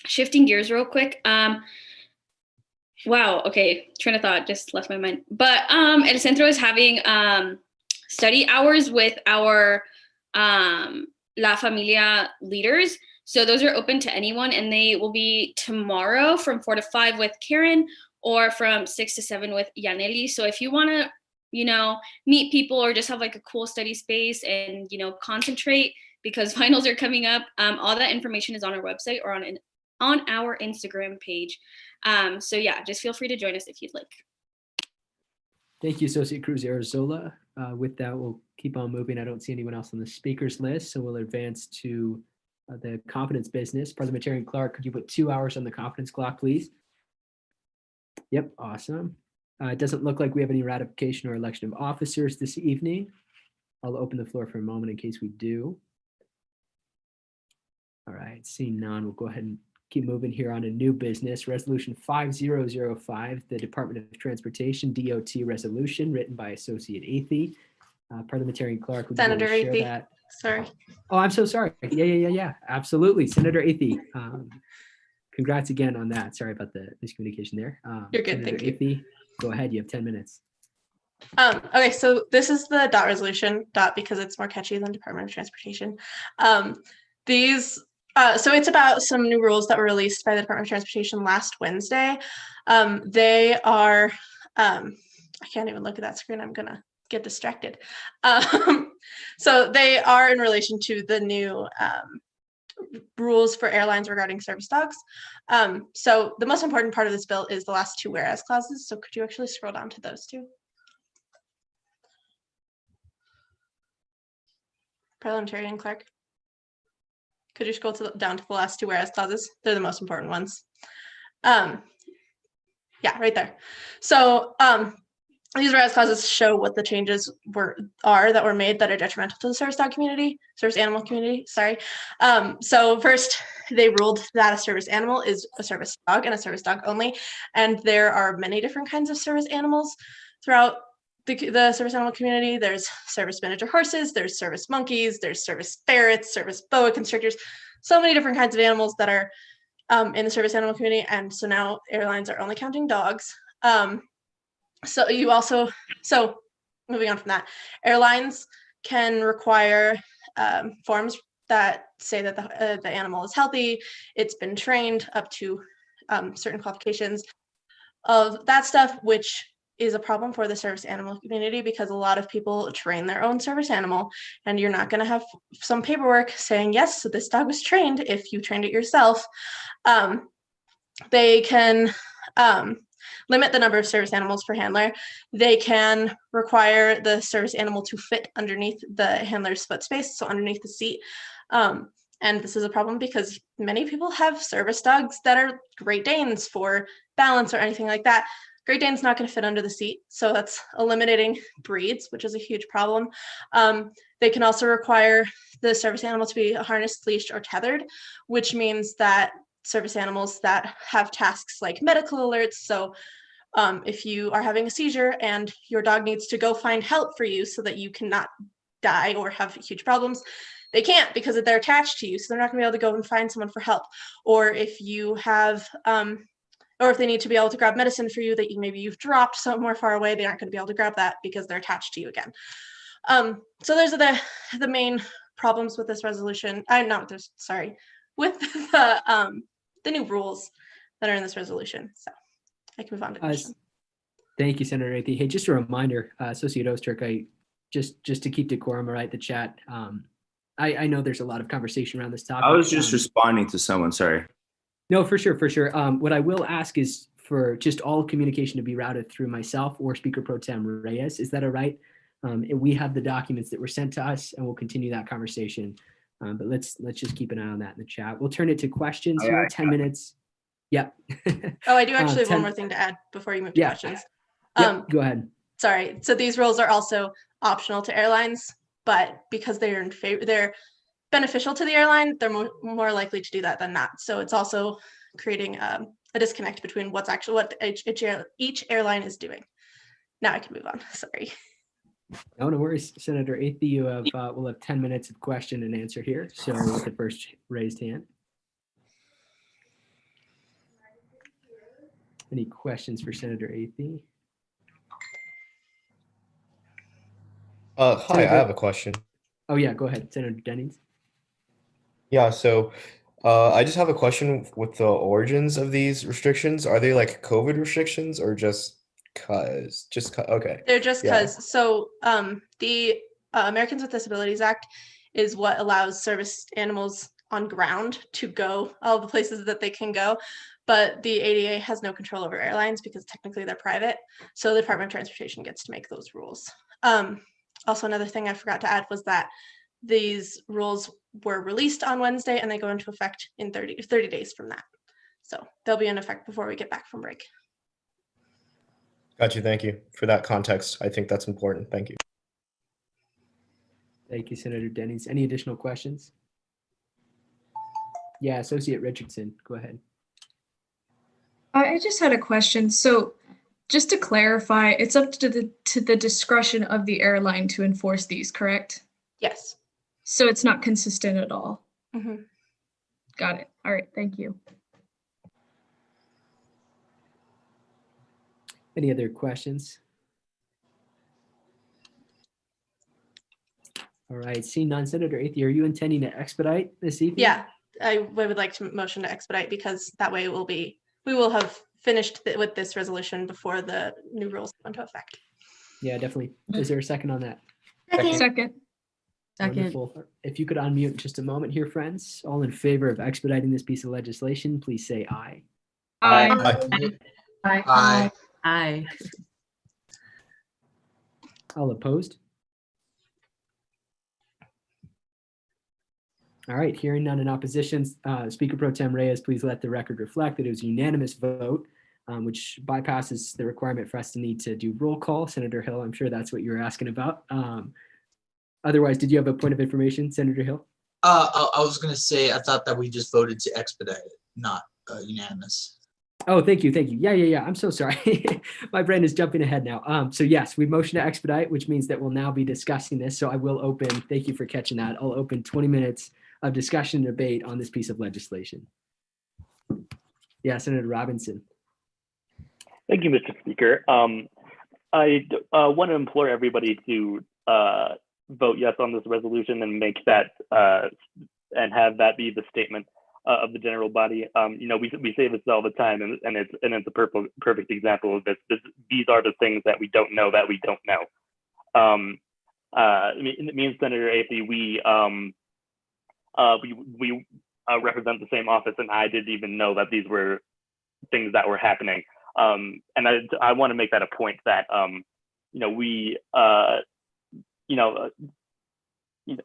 Shifting gears real quick. Wow, okay, train of thought just left my mind. But El Centro is having study hours with our La Familia leaders. So those are open to anyone, and they will be tomorrow from 4 to 5 with Karen, or from 6 to 7 with Yaneli. So if you want to, meet people or just have like a cool study space and, concentrate because finals are coming up, all that information is on our website or on our Instagram page. So yeah, just feel free to join us if you'd like. Thank you, Associate Cruz Arizola. With that, we'll keep on moving. I don't see anyone else on the speakers list, so we'll advance to the confidence business. Parliamentarian Clark, could you put 2 hours on the confidence clock, please? Yep, awesome. It doesn't look like we have any ratification or election of officers this evening. I'll open the floor for a moment in case we do. All right, seeing none, we'll go ahead and keep moving here on a new business. Resolution 5005, the Department of Transportation DOT resolution written by Associate Athey. Parliamentarian Clark, would Senator you share Athey. that? Sorry. Oh, I'm so sorry. Yeah, absolutely. Senator Athey. Congrats again on that. Sorry about the miscommunication there. You're good, Senator thank you. Athey, go ahead. You have 10 minutes. Okay, so this is the DOT resolution, DOT because it's more catchy than Department of Transportation. So it's about some new rules that were released by the Department of Transportation last Wednesday. They are, I can't even look at that screen. I'm gonna get distracted. So they are in relation to the new rules for airlines regarding service dogs. So the most important part of this bill is the last two whereas clauses. So could you actually scroll down to those two? Parliamentarian Clark. Could you scroll down to the last two whereas clauses? They're the most important ones. Yeah, right there. So these whereas clauses show what the changes that were made that are detrimental to the service animal community. Sorry. So first, they ruled that a service animal is a service dog and a service dog only, and there are many different kinds of service animals throughout the service animal community. There's service miniature horses, there's service monkeys, there's service ferrets, service boa constrictors, so many different kinds of animals that are in the service animal community. And so now airlines are only counting dogs. So moving on from that, airlines can require forms that say that the animal is healthy, it's been trained up to certain qualifications of that stuff, which is a problem for the service animal community because a lot of people train their own service animal, and you're not going to have some paperwork saying, yes, so this dog was trained if you trained it yourself. They can limit the number of service animals per handler. They can require the service animal to fit underneath the handler's foot space, so underneath the seat. And this is a problem because many people have service dogs that are Great Danes for balance or anything like that. Great Dane's not going to fit under the seat, so that's eliminating breeds, which is a huge problem. They can also require the service animal to be harnessed, leashed, or tethered, which means that service animals that have tasks like medical alerts, so if you are having a seizure and your dog needs to go find help for you so that you cannot die or have huge problems, they can't because they're attached to you, so they're not going to be able to go and find someone for help. Or if you have or if they need to be able to grab medicine for you that maybe you've dropped somewhere far away, they aren't going to be able to grab that because they're attached to you again. So those are the main problems with this resolution. With the new rules that are in this resolution. So I can move on to questions. Thank you, Senator Athey. Hey, just a reminder, Associate Osterk, I just to keep decorum, all right, the chat. I know there's a lot of conversation around this topic. I was just responding to someone, sorry. No, for sure. What I will ask is for just all communication to be routed through myself or Speaker Pro Tem Reyes. Is that all right? And we have the documents that were sent to us, and we'll continue that conversation. But let's just keep an eye on that in the chat. We'll turn it to questions here. 10 minutes. Yep. Oh, I do actually have one more thing to add before you move to questions. Go ahead. Sorry. So these rules are also optional to airlines, but because they're beneficial to the airline, they're more likely to do that than not. So it's also creating a disconnect between what each airline is doing. Now I can move on. Sorry. No worries. Senator Athey, you have we'll have 10 minutes of question and answer here. So with the first raised hand. Any questions for Senator Athey? Hi, I have a question. Oh yeah, go ahead, Senator Dennings. Yeah, so I just have a question with the origins of these restrictions. Are they like COVID restrictions or just cause? Okay. They're just because. So the Americans with Disabilities Act is what allows service animals on ground to go all the places that they can go. But the ADA has no control over airlines because technically they're private. So the Department of Transportation gets to make those rules. Also, another thing I forgot to add was that these rules were released on Wednesday and they go into effect in 30 days from that. So they'll be in effect before we get back from break. Got you. Thank you for that context. I think that's important. Thank you. Thank you, Senator Dennings. Any additional questions? Yeah, Associate Richardson, go ahead. I just had a question. So just to clarify, it's up to the discretion of the airline to enforce these, correct? Yes. So it's not consistent at all. Mm-hmm. Got it. All right. Thank you. Any other questions? All right, seeing none, Senator Athey, are you intending to expedite this evening? Yeah, I would like to motion to expedite because that way we will have finished with this resolution before the new rules go into effect. Yeah, definitely. Is there a second on that? Second. Wonderful. If you could unmute just a moment here, friends. All in favor of expediting this piece of legislation, please say aye. Aye. Aye. Aye. All opposed? All right, hearing none in opposition, Speaker Pro Tem Reyes, please let the record reflect that it was a unanimous vote, which bypasses the requirement for us to need to do roll call. Senator Hill, I'm sure that's what you were asking about. Otherwise, did you have a point of information, Senator Hill? I was going to say, I thought that we just voted to expedite it, not unanimous. Oh, thank you. Yeah. I'm so sorry. My brain is jumping ahead now. So yes, we motion to expedite, which means that we'll now be discussing this. So I will open, thank you for catching that. I'll open 20 minutes of discussion and debate on this piece of legislation. Yeah, Senator Robinson. Thank you, Mr. Speaker. I want to implore everybody to vote yes on this resolution and make that and have that be the statement of the general body. We say this all the time, and it's a perfect example of this. These are the things that we don't know that we don't know. Me and Senator Athey, we represent the same office, and I didn't even know that these were things that were happening. And I want to make that a point that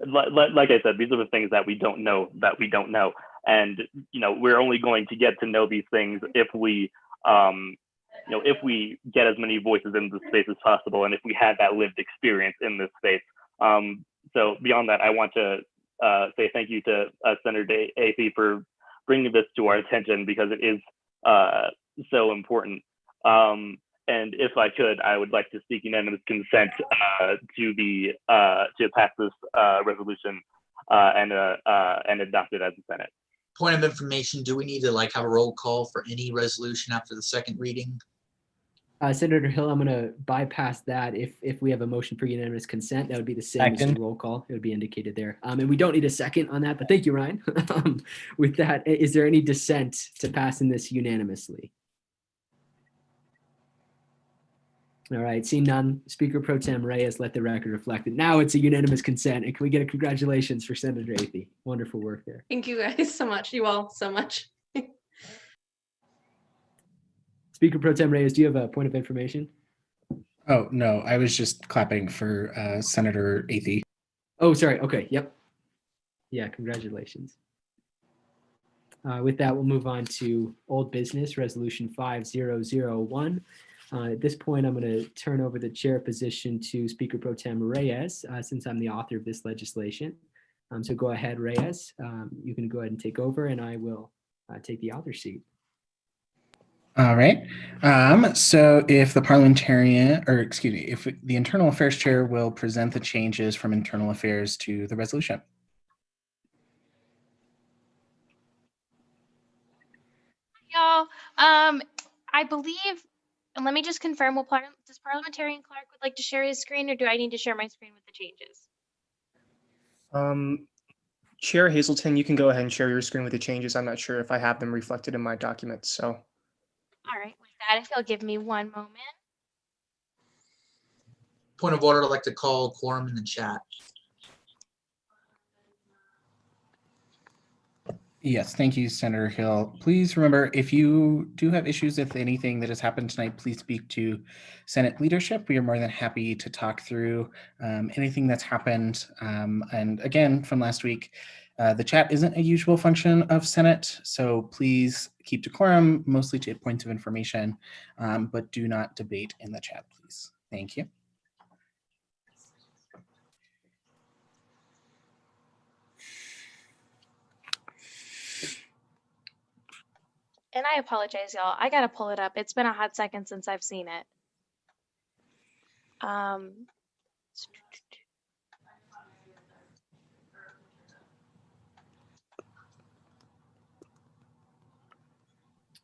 like I said, these are the things that we don't know that we don't know. And we're only going to get to know these things if we get as many voices in the space as possible, and if we have that lived experience in this space. So beyond that, I want to say thank you to Senator Athey for bringing this to our attention, because it is so important. And if I could, I would like to seek unanimous consent to pass this resolution and adopt it as the Senate. point of information, do we need to like have a roll call for any resolution after the second reading? Senator Hill, I'm going to bypass that. If we have a motion for unanimous consent, that would be the same as the Second. roll call. It would be indicated there. And we don't need a second on that, but thank you, Ryan. With that, is there any dissent to passing this unanimously? All right, seeing none, Speaker Pro Tem Reyes, let the record reflect it. Now it's a unanimous consent. And can we get a congratulations for Senator Athey? Wonderful work there. Thank you guys so much. You all so much. Speaker Pro Tem Reyes, do you have a point of information? Oh, no, I was just clapping for Senator Athey. Oh, sorry. Okay. Yep. Yeah. Congratulations. With that, we'll move on to old business, resolution 5001. At this point, I'm going to turn over the chair position to Speaker Pro Tem Reyes, since I'm the author of this legislation. So go ahead, Reyes. You can go ahead and take over, and I will take the author seat. All right. So if the parliamentarian, or excuse me, if the Internal Affairs Chair will present the changes from Internal Affairs to the resolution. Y'all, I believe, and let me just confirm, does Parliamentarian Clark would like to share his screen, or do I need to share my screen with the changes? Chair Hazelton, you can go ahead and share your screen with the changes. I'm not sure if I have them reflected in my documents, so. All right, with that, if you'll give me one moment. Point of order, I'd like to call quorum in the chat. Yes, thank you, Senator Hill. Please remember, if you do have issues with anything that has happened tonight, please speak to Senate leadership. We are more than happy to talk through anything that's happened. And again, from last week, the chat isn't a usual function of Senate, so please keep decorum, mostly to points of information, but do not debate in the chat, please. Thank you. And I apologize, y'all. I gotta pull it up. It's been a hot second since I've seen it.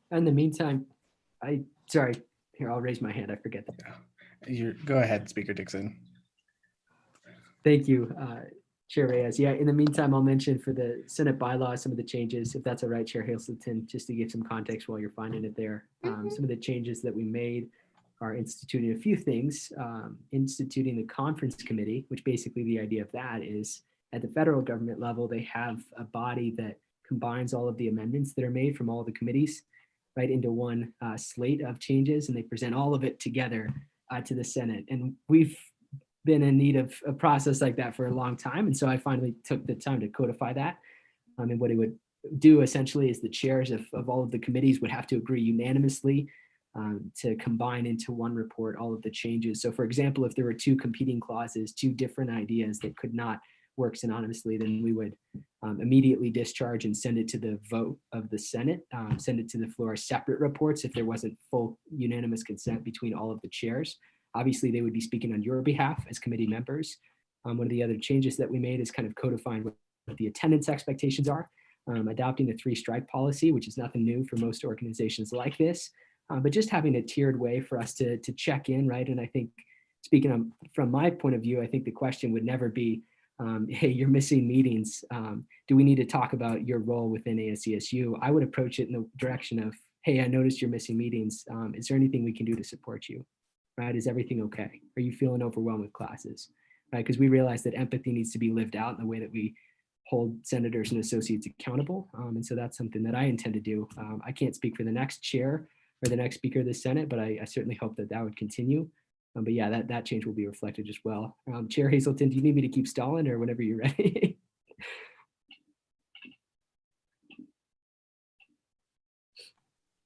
In the meantime, sorry, here, I'll raise my hand. I forget that. Go ahead, Speaker Dixon. Thank you, Chair Reyes. Yeah, in the meantime, I'll mention for the Senate bylaws some of the changes, if that's all right, Chair Hazelton, just to give some context while you're finding it there. Some of the changes that we made are instituting a few things, instituting the conference committee, which basically the idea of that is at the federal government level, they have a body that combines all of the amendments that are made from all of the committees right into one slate of changes, and they present all of it together to the Senate. And we've been in need of a process like that for a long time. And so I finally took the time to codify that. And what it would do essentially is the chairs of all of the committees would have to agree unanimously to combine into one report all of the changes. So for example, if there were two competing clauses, two different ideas that could not work synonymously, then we would immediately discharge and send it to the vote of the Senate, send it to the floor as separate reports if there wasn't full unanimous consent between all of the chairs. Obviously, they would be speaking on your behalf as committee members. One of the other changes that we made is kind of codifying what the attendance expectations are, adopting the 3-strike policy, which is nothing new for most organizations like this, but just having a tiered way for us to check in, right? And I think, speaking from my point of view, I think the question would never be, hey, you're missing meetings. Do we need to talk about your role within ASCSU? I would approach it in the direction of, hey, I noticed you're missing meetings. Is there anything we can do to support you? Right? Is everything okay? Are you feeling overwhelmed with classes? Right? Because we realize that empathy needs to be lived out in the way that we hold senators and associates accountable. And so that's something that I intend to do. I can't speak for the next chair or the next speaker of the Senate, but I certainly hope that that would continue. But yeah, that change will be reflected as well. Chair Hazelton, do you need me to keep stalling or whenever you're ready?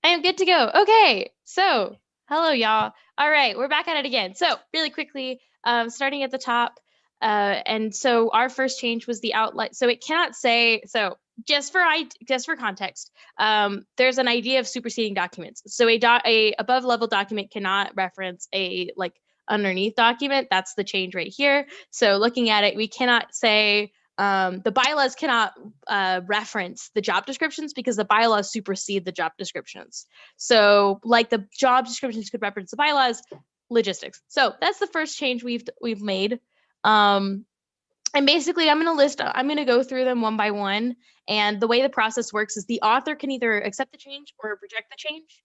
I am good to go. Okay, so hello, y'all. All right, we're back at it again. So really quickly, starting at the top. And so our first change was the outline. So it cannot say, so just for context, there's an idea of superseding documents. So a above level document cannot reference a underneath document. That's the change right here. So looking at it, we cannot say the bylaws cannot reference the job descriptions because the bylaws supersede the job descriptions. So like the job descriptions could reference the bylaws, logistics. So that's the first change we've made. And basically I'm going to go through them one by one. And the way the process works is the author can either accept the change or reject the change,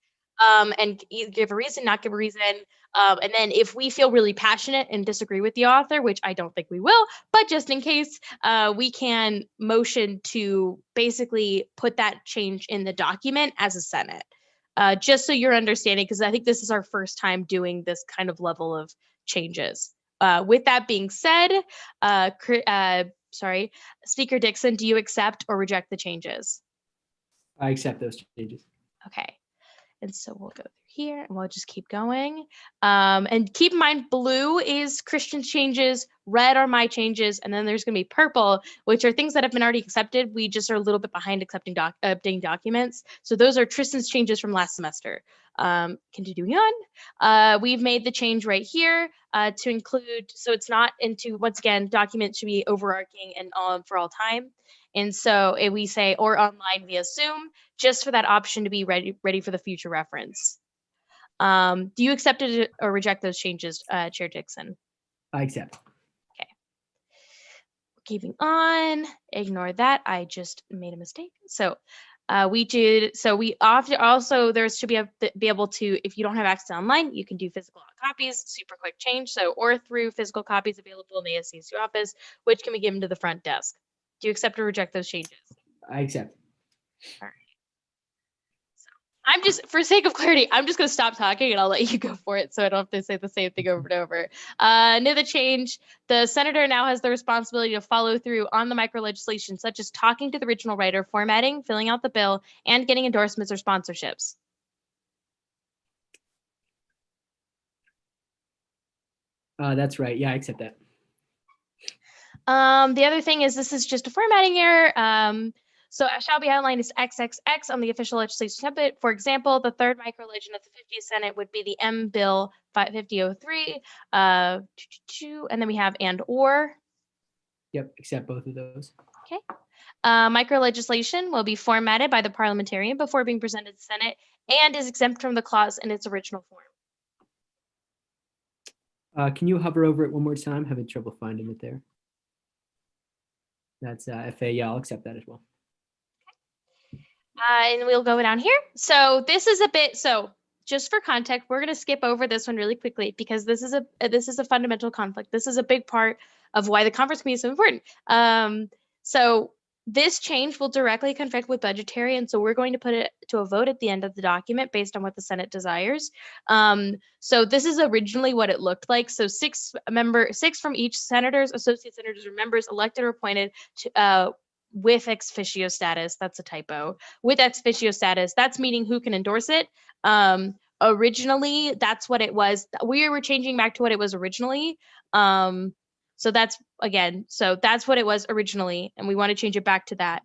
and give a reason, not give a reason. And then if we feel really passionate and disagree with the author, which I don't think we will, but just in case, we can motion to basically put that change in the document as a Senate. Just so you're understanding, because I think this is our first time doing this kind of level of changes. With that being said, Speaker Dixon, do you accept or reject the changes? I accept those changes. Okay. And so we'll go through here and we'll just keep going. And keep in mind, blue is Christian's changes, red are my changes, and then there's going to be purple, which are things that have been already accepted. We just are a little bit behind accepting updating documents. So those are Tristan's changes from last semester. Continuing on, we've made the change right here to include, so it's not into, once again, documents should be overarching and for all time. And so if we say or online via Zoom, just for that option to be ready for the future reference. Do you accept it or reject those changes, Chair Dixon? I accept. Okay. Keeping on, ignore that. I just made a mistake. So we often also, there should be able to, if you don't have access online, you can do physical copies, super quick change. So, or through physical copies available in the ASCSU office, which can be given to the front desk. Do you accept or reject those changes? I accept. All right. So I'm just, for sake of clarity, I'm just going to stop talking and I'll let you go for it so I don't have to say the same thing over and over. Another change, the senator now has the responsibility to follow through on the micro legislation, such as talking to the original writer, formatting, filling out the bill, and getting endorsements or sponsorships. That's right. Yeah, I accept that. The other thing is this is just a formatting error. So as shall be outlined as XXX on the official legislation template. For example, the third micro legend of the 50th Senate would be the M Bill 5003, and then we have and or. Yep, accept both of those. Okay. Micro legislation will be formatted by the parliamentarian before being presented to the Senate and is exempt from the clause in its original form. Can you hover over it one more time? Having trouble finding it there. That's FA. Yeah, I'll accept that as well. And we'll go down here. So this is a bit, so just for context, we're going to skip over this one really quickly because this is a fundamental conflict. This is a big part of why the conference committee is so important. So this change will directly conflict with budgetary, and so we're going to put it to a vote at the end of the document based on what the Senate desires. So this is originally what it looked like. So six from each senators, associate senators, or members elected or appointed to with ex officio status. That's a typo. With ex officio status, that's meaning who can endorse it. Originally, that's what it was. We were changing back to what it was originally. So that's what it was originally, and we want to change it back to that.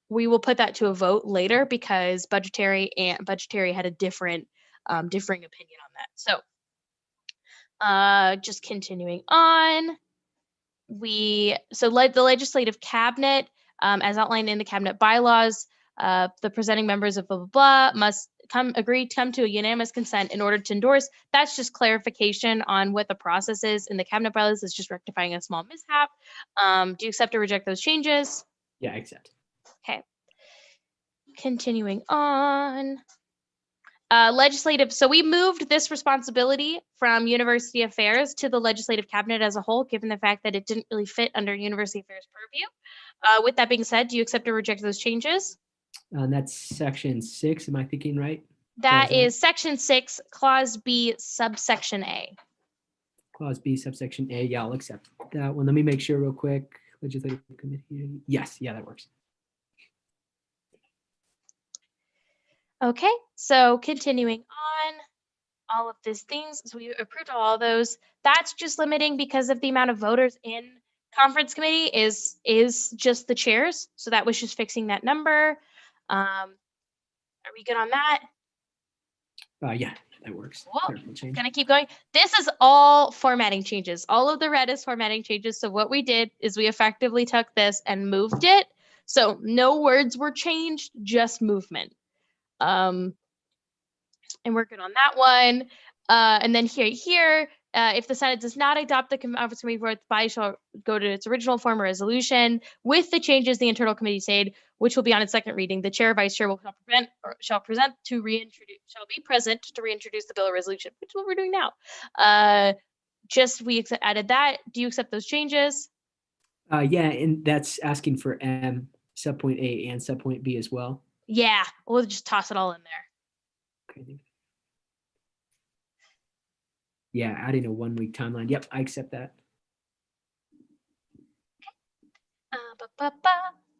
We will put that to a vote later because budgetary had a differing opinion on that. So just continuing on. The legislative cabinet, as outlined in the cabinet bylaws, the presenting members of blah, blah, blah must come to a unanimous consent in order to endorse. That's just clarification on what the process is in the cabinet bylaws. It's just rectifying a small mishap. Do you accept or reject those changes? Yeah, I accept. Okay. Continuing on. Legislative, so we moved this responsibility from University Affairs to the Legislative Cabinet as a whole, given the fact that it didn't really fit under University Affairs purview. With that being said, do you accept or reject those changes? That's section 6, am I thinking right? That is section 6, clause B, subsection A. Clause B, subsection A, yeah, I'll accept that one. Let me make sure real quick. Legislative Committee, yes, yeah, that works. Okay, so continuing on, all of these things, so we approved all those. That's just limiting because of the amount of voters in conference committee is just the chairs. So that was just fixing that number. Are we good on that? Yeah, That works. Cool. Clerical change. Gonna keep going. This is all formatting changes. All of the red is formatting changes. So what we did is we effectively took this and moved it. So no words were changed, just movement. And we're good on that one. And then here, if the Senate does not adopt the Office Committee report, the body shall go to its original form or resolution with the changes the internal committee made, which will be on its second reading. The chair or vice chair shall be present to reintroduce the bill or resolution, which is what we're doing now. We added that. Do you accept those changes? Yeah, and that's asking for M, subpoint A and subpoint B as well. Yeah, we'll just toss it all in there. Okay. Yeah, adding a 1 week timeline. Yep, I accept that.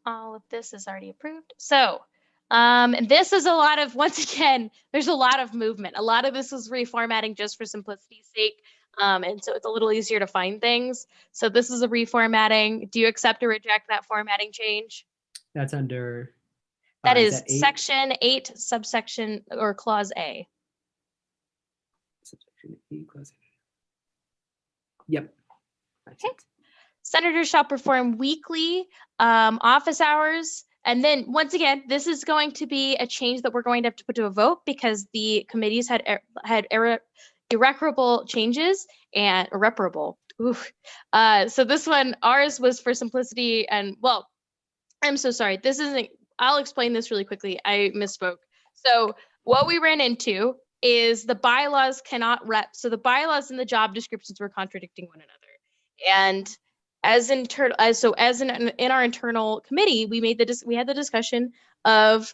All of this is already approved. So this is a lot of, once again, there's a lot of movement. A lot of this is reformatting just for simplicity's sake. And so it's a little easier to find things. So this is a reformatting. Do you accept or reject that formatting change? That's under. That is section 8, subsection or clause A. Subsection 8, clause A. Yep. Okay. Senators shall perform weekly office hours. And then once again, this is going to be a change that we're going to have to put to a vote because the committees had irreparable changes and irreparable. Oof. So this one, ours was for simplicity and, well, I'm so sorry. This isn't, I'll explain this really quickly. I misspoke. So what we ran into is the bylaws cannot so the bylaws and the job descriptions were contradicting one another. And in our internal committee, we had the discussion of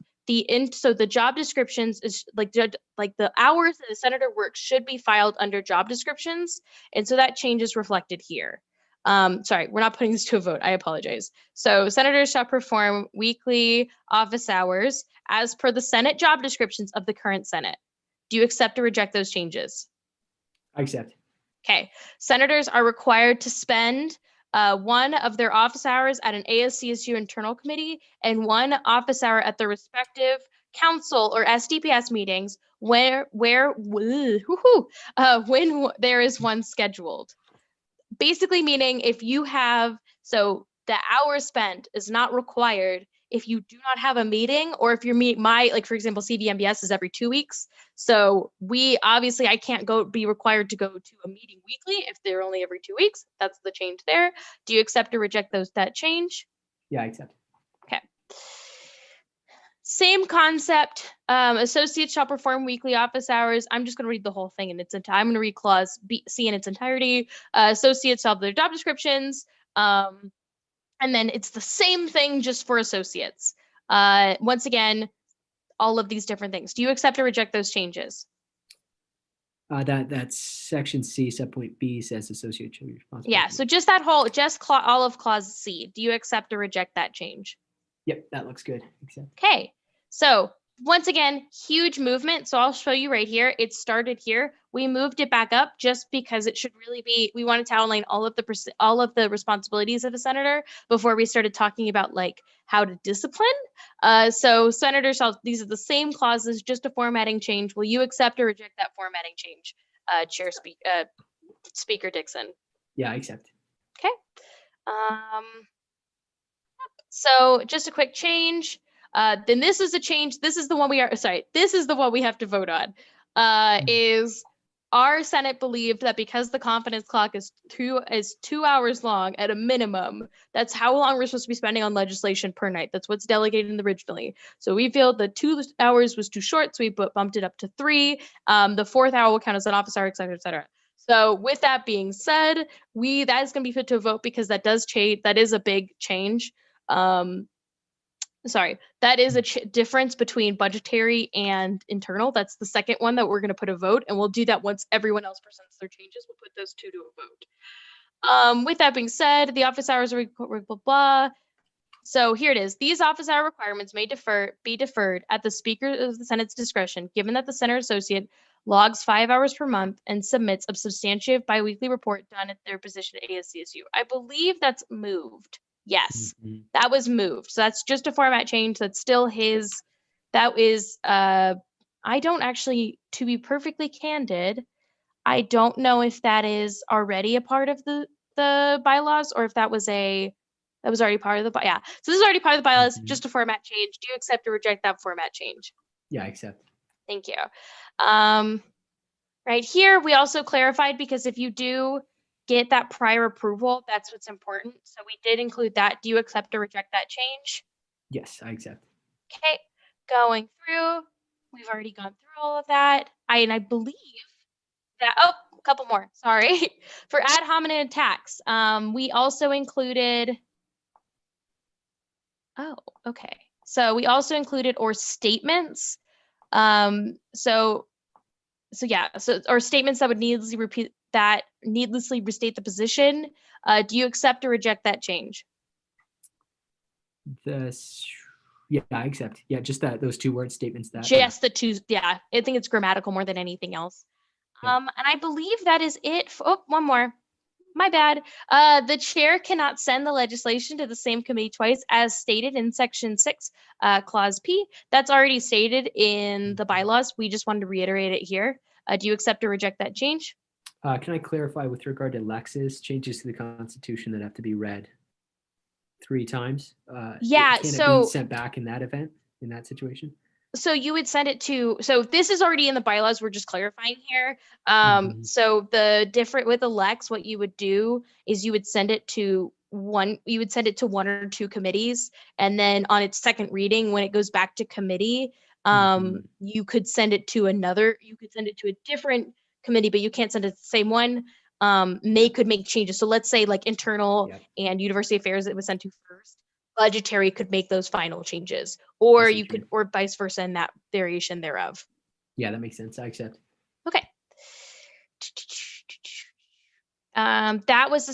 so the job descriptions is like the hours that the senator works should be filed under job descriptions, and so that change is reflected here. Sorry, we're not putting this to a vote. I apologize. So senators shall perform weekly office hours as per the Senate job descriptions of the current Senate. Do you accept or reject those changes? I accept. Okay. Senators are required to spend one of their office hours at an ASCSU internal committee and one office hour at the respective council or SDPS meetings when there is one scheduled. Basically meaning if you have, so the hour spent is not required if you do not have a meeting or if your like for example, CVMBS is every 2 weeks. So I can't be required to go to a meeting weekly if they're only every 2 weeks. That's the change there. Do you accept or reject that change? Yeah, I accept. Okay. Same concept. Associates shall perform weekly office hours. I'm just going to read the whole thing in its entirety. I'm going to read clause C in its entirety. Associates shall have their job descriptions. And then it's the same thing just for associates. Once again, all of these different things. Do you accept or reject those changes? That's section C, subpoint B says associate shall be responsible. Yeah, so just all of clause C. Do you accept or reject that change? Yep, that looks good. Accept. Okay, so once again, huge movement. So I'll show you right here. It started here. We moved it back up just because it should really be, we wanted to outline all of the responsibilities of a senator before we started talking about like how to discipline. So senators, these are the same clauses, just a formatting change. Will you accept or reject that formatting change, Speaker Dixon? Yeah, I accept. Okay. So just a quick change. Then this is a change. This is the one this is the one we have to vote on. Is our Senate believed that because the confidence clock is 2 hours long at a minimum, that's how long we're supposed to be spending on legislation per night. That's what's delegated originally. So we feel the 2 hours was too short, so we bumped it up to 3. The 4th hour will count as an office hour, et cetera, et cetera. So with that being said, that is going to be put to a vote because that does change. That is a big change. That is a difference between budgetary and internal. That's the second one that we're going to put a vote, and we'll do that once everyone else presents their changes. We'll put those 2 to a vote. With that being said, the office hours are blah, blah, blah. So here it is. These office hour requirements may be deferred at the Speaker of the Senate's discretion, given that the Senator Associate logs 5 hours per month and submits a substantive biweekly report done at their position at ASCSU. I believe that's moved. Yes, that was moved. So that's just a format change. That's still his. That is I don't actually, to be perfectly candid, I don't know if that is already a part of the bylaws or if that was already part of the yeah. So this is already part of the bylaws, just a format change. Do you accept or reject that format change? Yeah, I accept. Thank you. Right here, we also clarified because if you do get that prior approval, that's what's important. So we did include that. Do you accept or reject that change? Yes, I accept. Okay, going through, we've already gone through all of that. I believe that, oh, a couple more, sorry. For ad hominem attacks, we also included, oh, okay. So we also included or statements. So yeah, or statements that would needlessly restate the position. Do you accept or reject that change? Yeah, I accept. Yeah, just those 2 word statements that. Just the 2, yeah. I think it's grammatical more than anything else. Yeah. And I believe that is it. Oh, one more. My bad. The chair cannot send the legislation to the same committee twice as stated in section 6, clause P. That's already stated in the bylaws. We just wanted to reiterate it here. Do you accept or reject that change? Can I clarify with regard to Lex's changes to the Constitution that have to be read 3 times? Yeah, Can it so be sent back in that event, in that situation? so you would send it to, so this is already in the bylaws, we're just clarifying here. So the different with the Lex, what you would do is you would send it to one or 2 committees, and then on its second reading, when it goes back to committee, you could send it to a different committee, but you can't send it to the same one. They could make changes. So let's say like internal and university affairs, it was sent to first. Budgetary could make those final changes, or you could, or vice versa, in that variation thereof. Yeah, that makes sense. I accept. Okay. That was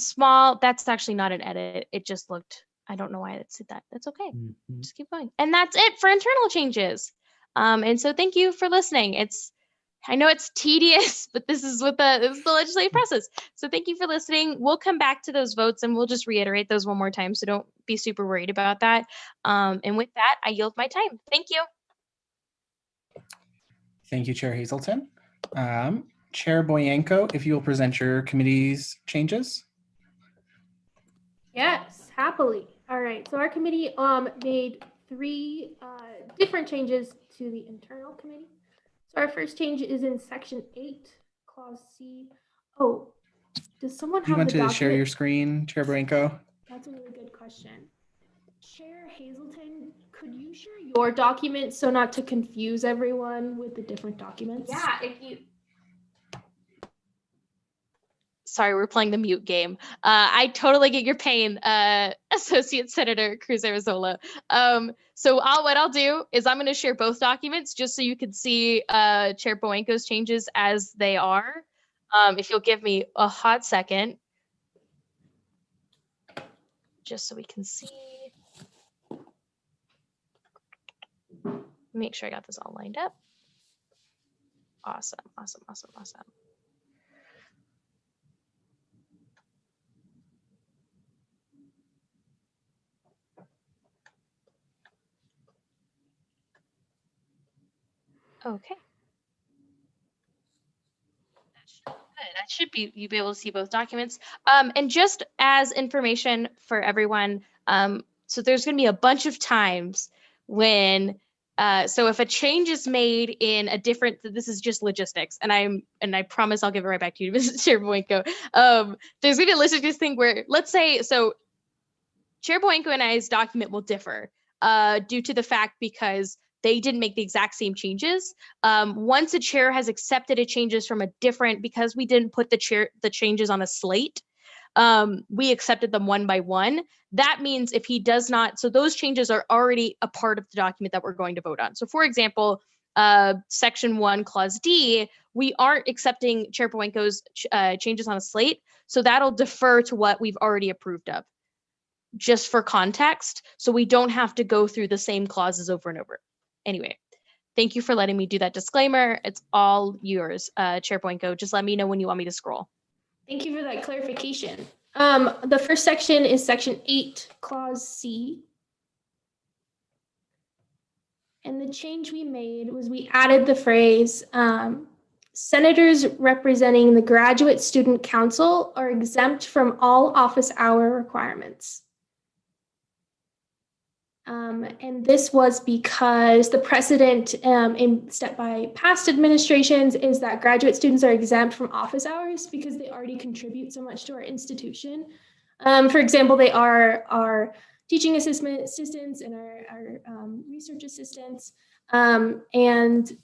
that's actually not an edit. It just looked, I don't know why it said that. That's okay. Just keep going. And that's it for internal changes. And so thank you for listening. I know it's tedious, but this is the legislative process. So thank you for listening. We'll come back to those votes and we'll just reiterate those one more time. So don't be super worried about that. And with that, I yield my time. Thank you. Thank you, Chair Hazelton. Chair Boyanko, if you will present your committee's changes. Yes, happily. All right, so our committee made 3 different changes to the internal committee. So our first change is in section 8, clause C. Oh, does someone have You want the to document? share your screen, Chair Boyanko? That's a really good question. Chair Hazelton, could you share your document so not to confuse everyone with the different documents? Yeah, if you. Sorry, we're playing the mute game. I totally get your pain, Associate Senator Cruz Arizona. So what I'll do is I'm going to share both documents just so you can see Chair Boyanko's changes as they are. If you'll give me a hot second, just so we can see. Make sure I got this all lined up. Awesome, awesome, awesome, awesome. Okay. That should be, you'll be able to see both documents. And just as information for everyone, so there's going to be a bunch of times when, so if a change is made in a different, this is just logistics, and I promise I'll give it right back to you, Mrs. Chair Boyanko. There's going to be a logistics thing where, let's say, so Chair Boyanko and I's document will differ due to the fact because they didn't make the exact same changes. Once a chair has accepted a changes from a different, because we didn't put the changes on a slate, we accepted them one by one. That means if he does not, so those changes are already a part of the document that we're going to vote on. So for example, section 1, clause D, we aren't accepting Chair Boyanko's changes on a slate. So that'll defer to what we've already approved of, just for context. So we don't have to go through the same clauses over and over. Anyway, thank you for letting me do that disclaimer. It's all yours, Chair Boyanko. Just let me know when you want me to scroll. Thank you for that clarification. The first section is section 8, clause C. And the change we made was we added the phrase, senators representing the Graduate Student Council are exempt from all office hour requirements. And this was because the precedent set by past administrations is that graduate students are exempt from office hours because they already contribute so much to our institution. For example, they are our teaching assistants and our research assistants. And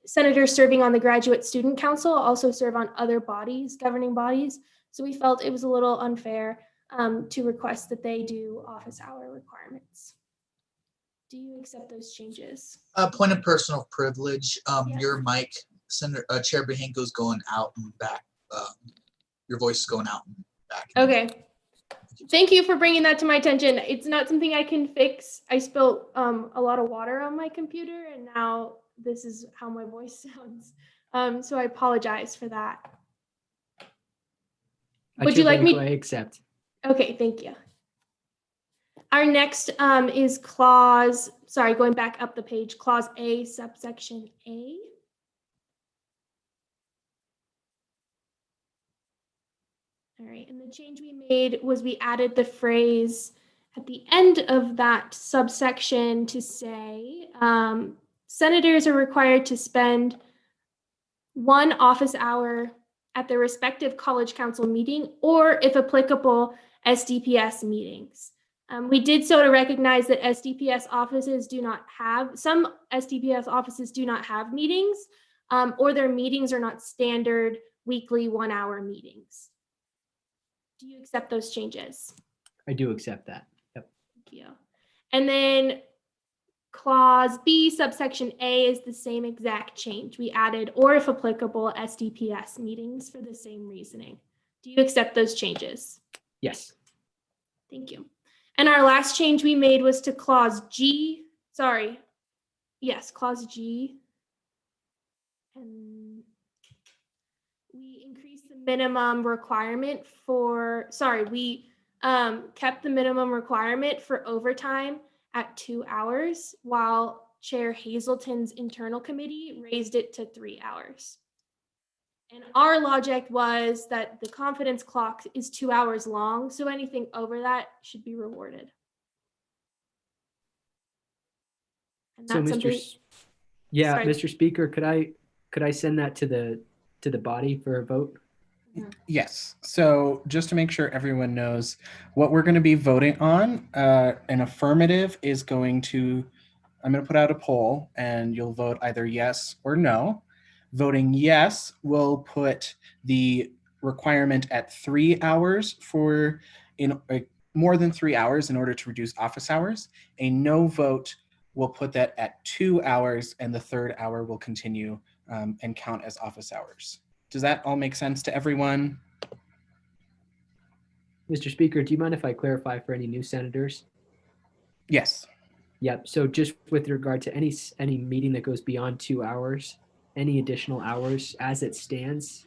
senators serving on the Graduate Student Council also serve on other bodies, governing bodies. So we felt it was a little unfair to request that they do office hour requirements. Do you accept those changes? Point of personal privilege. Your mic, Senator Chair Behenko's going out and back. Your voice is going out and back. Okay. Thank you for bringing that to my attention. It's not something I can fix. I spilled a lot of water on my computer, and now this is how my voice sounds. So I apologize for that. Would you like me? I accept. Okay, thank you. Our next is going back up the page, clause A, subsection A. All right, and the change we made was we added the phrase at the end of that subsection to say, senators are required to spend 1 office hour at their respective college council meeting, or if applicable, SDPS meetings. We did so to recognize that SDPS offices do not have, some SDPS offices do not have meetings, or their meetings are not standard weekly 1-hour meetings. Do you accept those changes? I do accept that. Yep. Thank you. And then clause B, subsection A is the same exact change. We added, or if applicable, SDPS meetings for the same reasoning. Do you accept those changes? Yes. Thank you. And our last change we made was to clause G. Sorry. Yes, clause G. And we increased the minimum requirement for, we kept the minimum requirement for overtime at 2 hours, while Chair Hazelton's internal committee raised it to 3 hours. And our logic was that the confidence clock is 2 hours long, so anything over that should be rewarded. And So, that's something. Mr. Speaker, could I send that to the body for a vote? Yes. So just to make sure everyone knows what we're going to be voting on, an affirmative is I'm going to put out a poll and you'll vote either yes or no. Voting yes will put the requirement at 3 hours more than 3 hours in order to reduce office hours. A no vote will put that at 2 hours, and the 3rd hour will continue and count as office hours. Does that all make sense to everyone? Mr. Speaker, do you mind if I clarify for any new senators? Yes. Yep. So just with regard to any meeting that goes beyond 2 hours, any additional hours as it stands,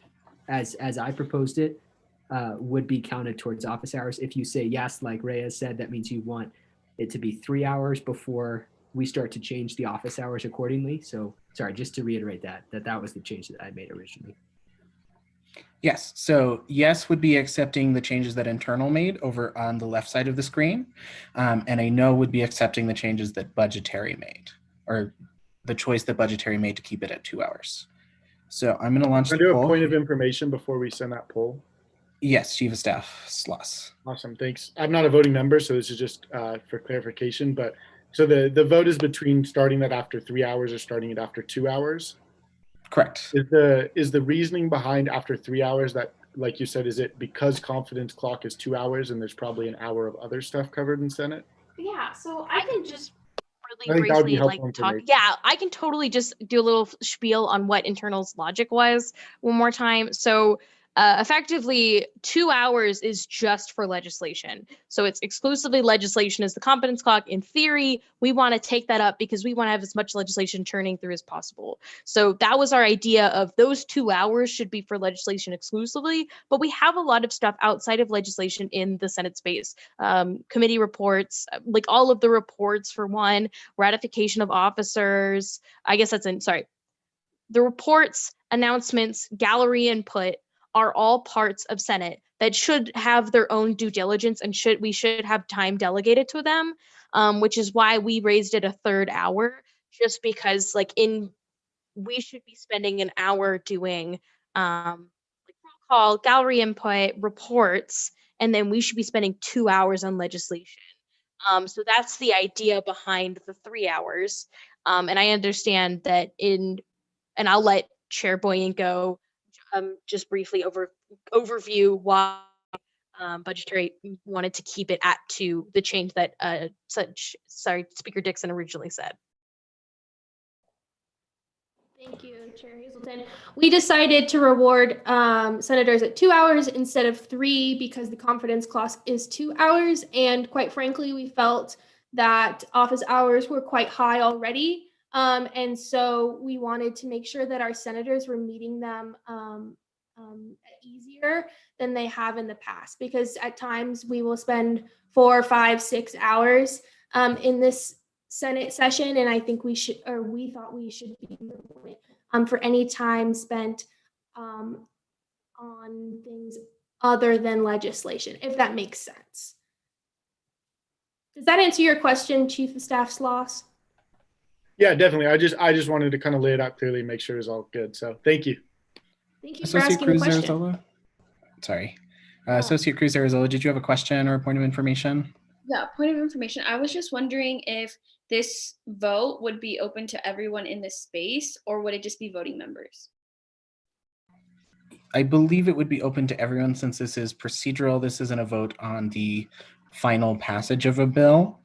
as I proposed it, would be counted towards office hours. If you say yes, like Reyes said, that means you want it to be 3 hours before we start to change the office hours accordingly. So sorry, just to reiterate that was the change that I made originally. Yes. So yes would be accepting the changes that internal made over on the left side of the screen. And a no would be accepting the changes that budgetary made, or the choice that budgetary made to keep it at 2 hours. So I'm going to launch the do poll. A point of information before we send that poll. Yes, Chief of Staff Sloss. Awesome, thanks. I'm not a voting member, so this is just for clarification. But so the vote is between starting that after 3 hours or starting it after 2 hours? Correct. Is the reasoning behind after 3 hours that, like you said, is it because confidence clock is 2 hours and there's probably an hour of other stuff covered in Senate? Yeah, so I can just I think that would be helpful talk. information. Yeah, I can totally just do a little spiel on what internal's logic was one more time. So effectively 2 hours is just for legislation. So it's exclusively legislation as the competence clock. In theory, we want to take that up because we want to have as much legislation churning through as possible. So that was our idea of those 2 hours should be for legislation exclusively, but we have a lot of stuff outside of legislation in the Senate space. Committee reports, like all of the reports for one, ratification of officers, I guess that's the reports, announcements, gallery input are all parts of Senate that should have their own due diligence and we should have time delegated to them, which is why we raised it a third hour, just because we should be spending an hour doing like roll call, gallery input, reports, and then we should be spending 2 hours on legislation. So that's the idea behind the 3 hours. And I understand that and I'll let Chair Boyenko just briefly overview why budgetary wanted to keep it at 2, the change that Speaker Dixon originally said. Thank you, Chair Hazelton. We decided to reward senators at 2 hours instead of 3 because the confidence clause is 2 hours. And quite frankly, we felt that office hours were quite high already. And so we wanted to make sure that our senators were meeting them easier than they have in the past, because at times we will spend 4, 5, 6 hours in this Senate session, and I think we thought we should be rewarded for any time spent on things other than legislation, if that makes sense. Does that answer your question, Chief of Staff Sloss? Yeah, definitely. I just wanted to kind of lay it out clearly and make sure it's all good. So thank you. Thank you for asking the question. Arizola? Sorry. Associate Cruz Arizola, did you have a question or a point of information? Yeah, point of information. I was just wondering if this vote would be open to everyone in this space, or would it just be voting members? I believe it would be open to everyone since this is procedural. This isn't a vote on the final passage of a bill.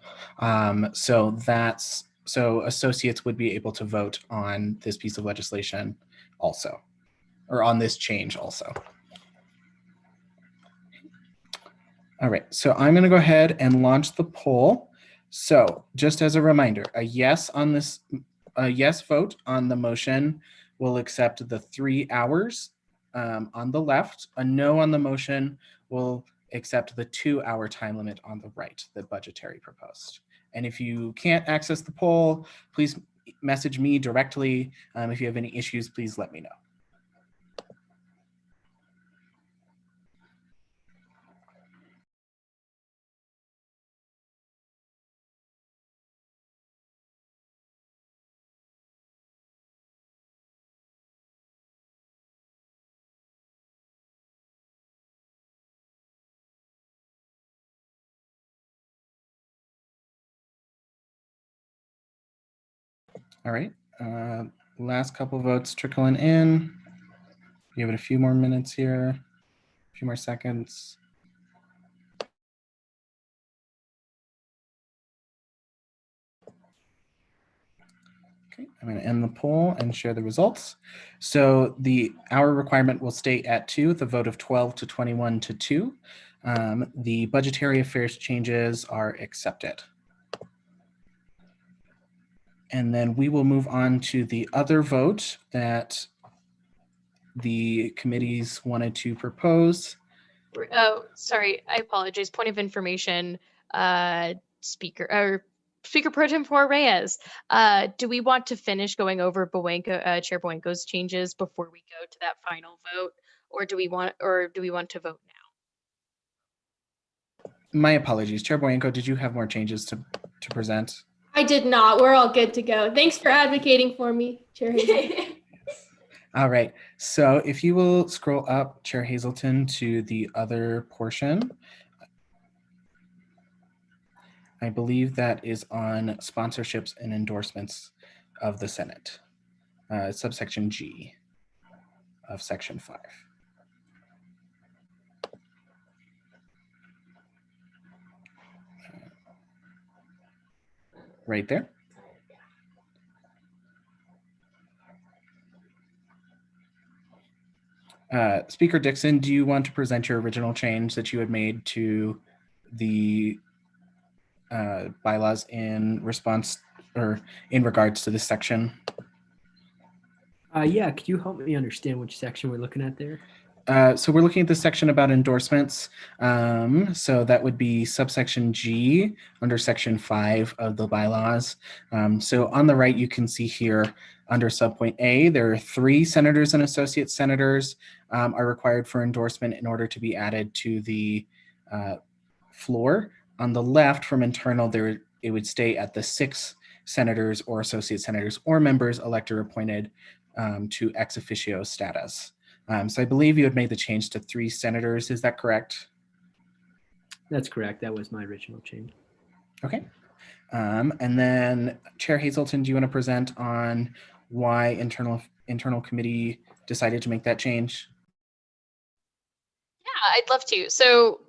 So associates would be able to vote on this piece of legislation also, or on this change also. All right, so I'm going to go ahead and launch the poll. So just as a reminder, a yes vote on the motion will accept the 3 hours on the left. A no on the motion will accept the 2-hour time limit on the right, the budgetary proposed. And if you can't access the poll, please message me directly. If you have any issues, please let me know. All right, last couple votes trickling in. Give it a few more minutes here, a few more seconds. Okay, I'm going to end the poll and share the results. So the hour requirement will stay at 2, with a vote of 12 to 21 to 2. The budgetary affairs changes are accepted. And then we will move on to the other vote that the committees wanted to propose. Oh, sorry, I apologize. Point of information, Speaker Pro Tem for Reyes. Do we want to finish going over Chair Boyenko's changes before we go to that final vote, or do we want to vote now? My apologies, Chair Boyenko, did you have more changes to present? I did not. We're all good to go. Thanks for advocating for me, Chair Hazelton. All right, so if you will scroll up, Chair Hazelton, to the other portion. I believe that is on sponsorships and endorsements of the Senate, subsection G of section 5. Right there. Speaker Dixon, do you want to present your original change that you had made to the bylaws in response or in regards to this section? Yeah, could you help me understand which section we're looking at there? So we're looking at the section about endorsements. So that would be subsection G under section 5 of the bylaws. So on the right, you can see here under subpoint A, there are 3 senators and associate senators are required for endorsement in order to be added to the floor. On the left from internal, there it would stay at the 6 senators or associate senators or members elected or appointed to ex officio status. So I believe you had made the change to 3 senators. Is that correct? That's correct. That was my original change. Okay. And then Chair Hazelton, do you want to present on why internal committee decided to make that change? Yeah, I'd love to. So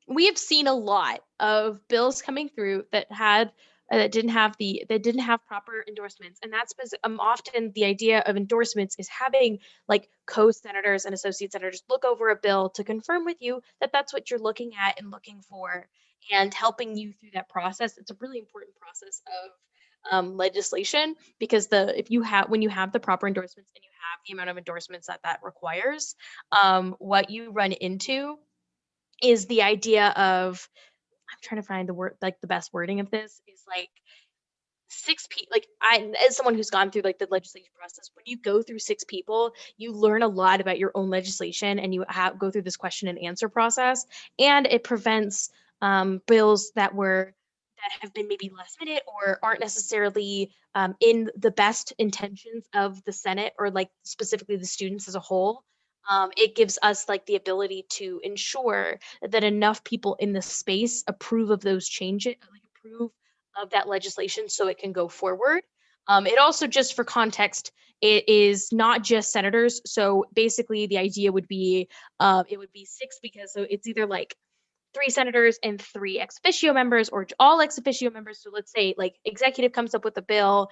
we have seen a lot of bills coming through that had that didn't have proper endorsements, and that's because often the idea of endorsements is having like co-senators and associate senators look over a bill to confirm with you that that's what you're looking at and looking for, and helping you through that process. It's a really important process of legislation, because when you have the proper endorsements and you have the amount of endorsements that requires, what you run into is the idea of, I'm trying to find the word, like the best wording of this is like 6 people. Like, I, as someone who's gone through like the legislation process, when you go through 6 people, you learn a lot about your own legislation, and you go through this question and answer process, and it prevents bills that have been maybe last minute or aren't necessarily in the best intentions of the Senate, or like specifically the students as a whole. It gives us like the ability to ensure that enough people in the space approve of those changes, like approve of that legislation so it can go forward. It also, just for context, it is not just senators. So basically the idea would be it would be 6, because so it's either like 3 senators and 3 ex officio members, or all ex officio members. So let's say like executive comes up with a bill,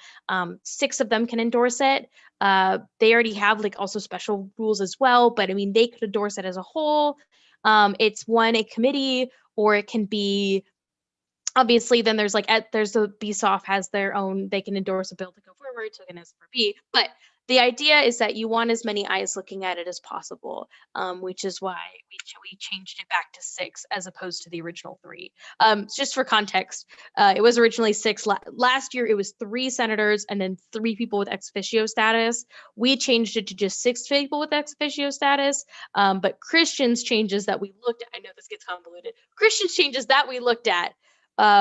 6 of them can endorse it. They already have like also special rules as well, but I mean, they could endorse it as a whole. It's a committee, or it can be, obviously then there's there's the BSOF has their own, they can endorse a bill to go forward, so can S4B. But the idea is that you want as many eyes looking at it as possible, which is why we changed it back to 6 as opposed to the original 3. Just for context, it was originally 6. Last year it was 3 senators and then 3 people with ex officio status. We changed it to just 6 people with ex officio status. But Christian's changes that we looked at, I know this gets convoluted, Christian's changes that we looked at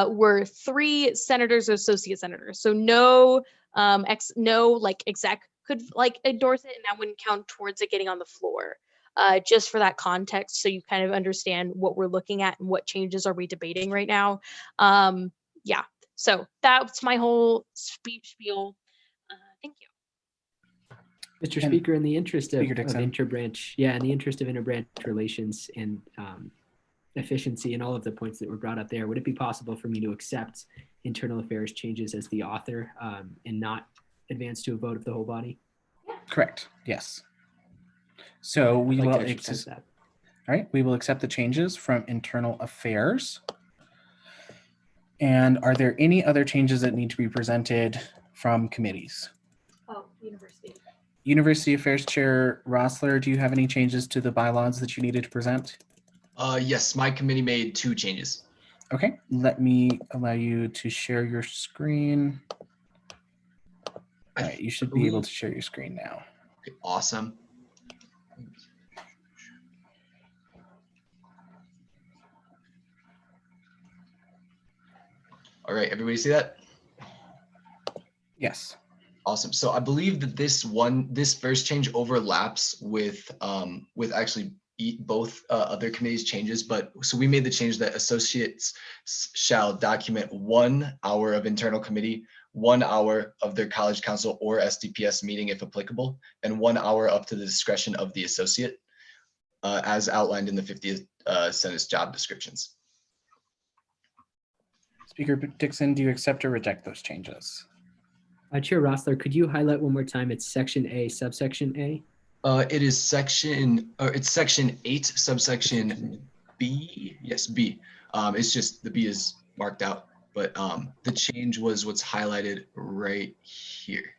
were 3 senators or associate senators. So no exec could like endorse it, and that wouldn't count towards it getting on the floor. Just for that context, so you kind of understand what we're looking at and what changes are we debating right now. Yeah, so that's my whole spiel. Thank you. Mr. Speaker, in the interest of Dixon. interbranch, yeah, in the interest of interbranch relations and efficiency and all of the points that were brought up there, would it be possible for me to accept internal affairs changes as the author and not advance to a vote of the whole body? Correct. Yes. So we I'd like will to exercise that. All right, we will accept the changes from internal affairs. And are there any other changes that need to be presented from committees? Oh, university. University Affairs Chair Rossler, do you have any changes to the bylaws that you needed to present? Yes, my committee made 2 changes. Okay, let me allow you to share your screen. All right, you should be able to share your screen now. Okay, awesome. All right, everybody see that? Yes. Awesome. So I believe that this first change overlaps with actually both other committees' changes, but so we made the change that associates shall document 1 hour of internal committee, 1 hour of their college council or SDPS meeting if applicable, and 1 hour up to the discretion of the associate, as outlined in the 50th Senate's job descriptions. Speaker Dixon, do you accept or reject those changes? Chair Rossler, could you highlight one more time? It's section A, subsection A. It is it's section 8, subsection B. Yes, B. It's just the B is marked out, but the change was what's highlighted right here.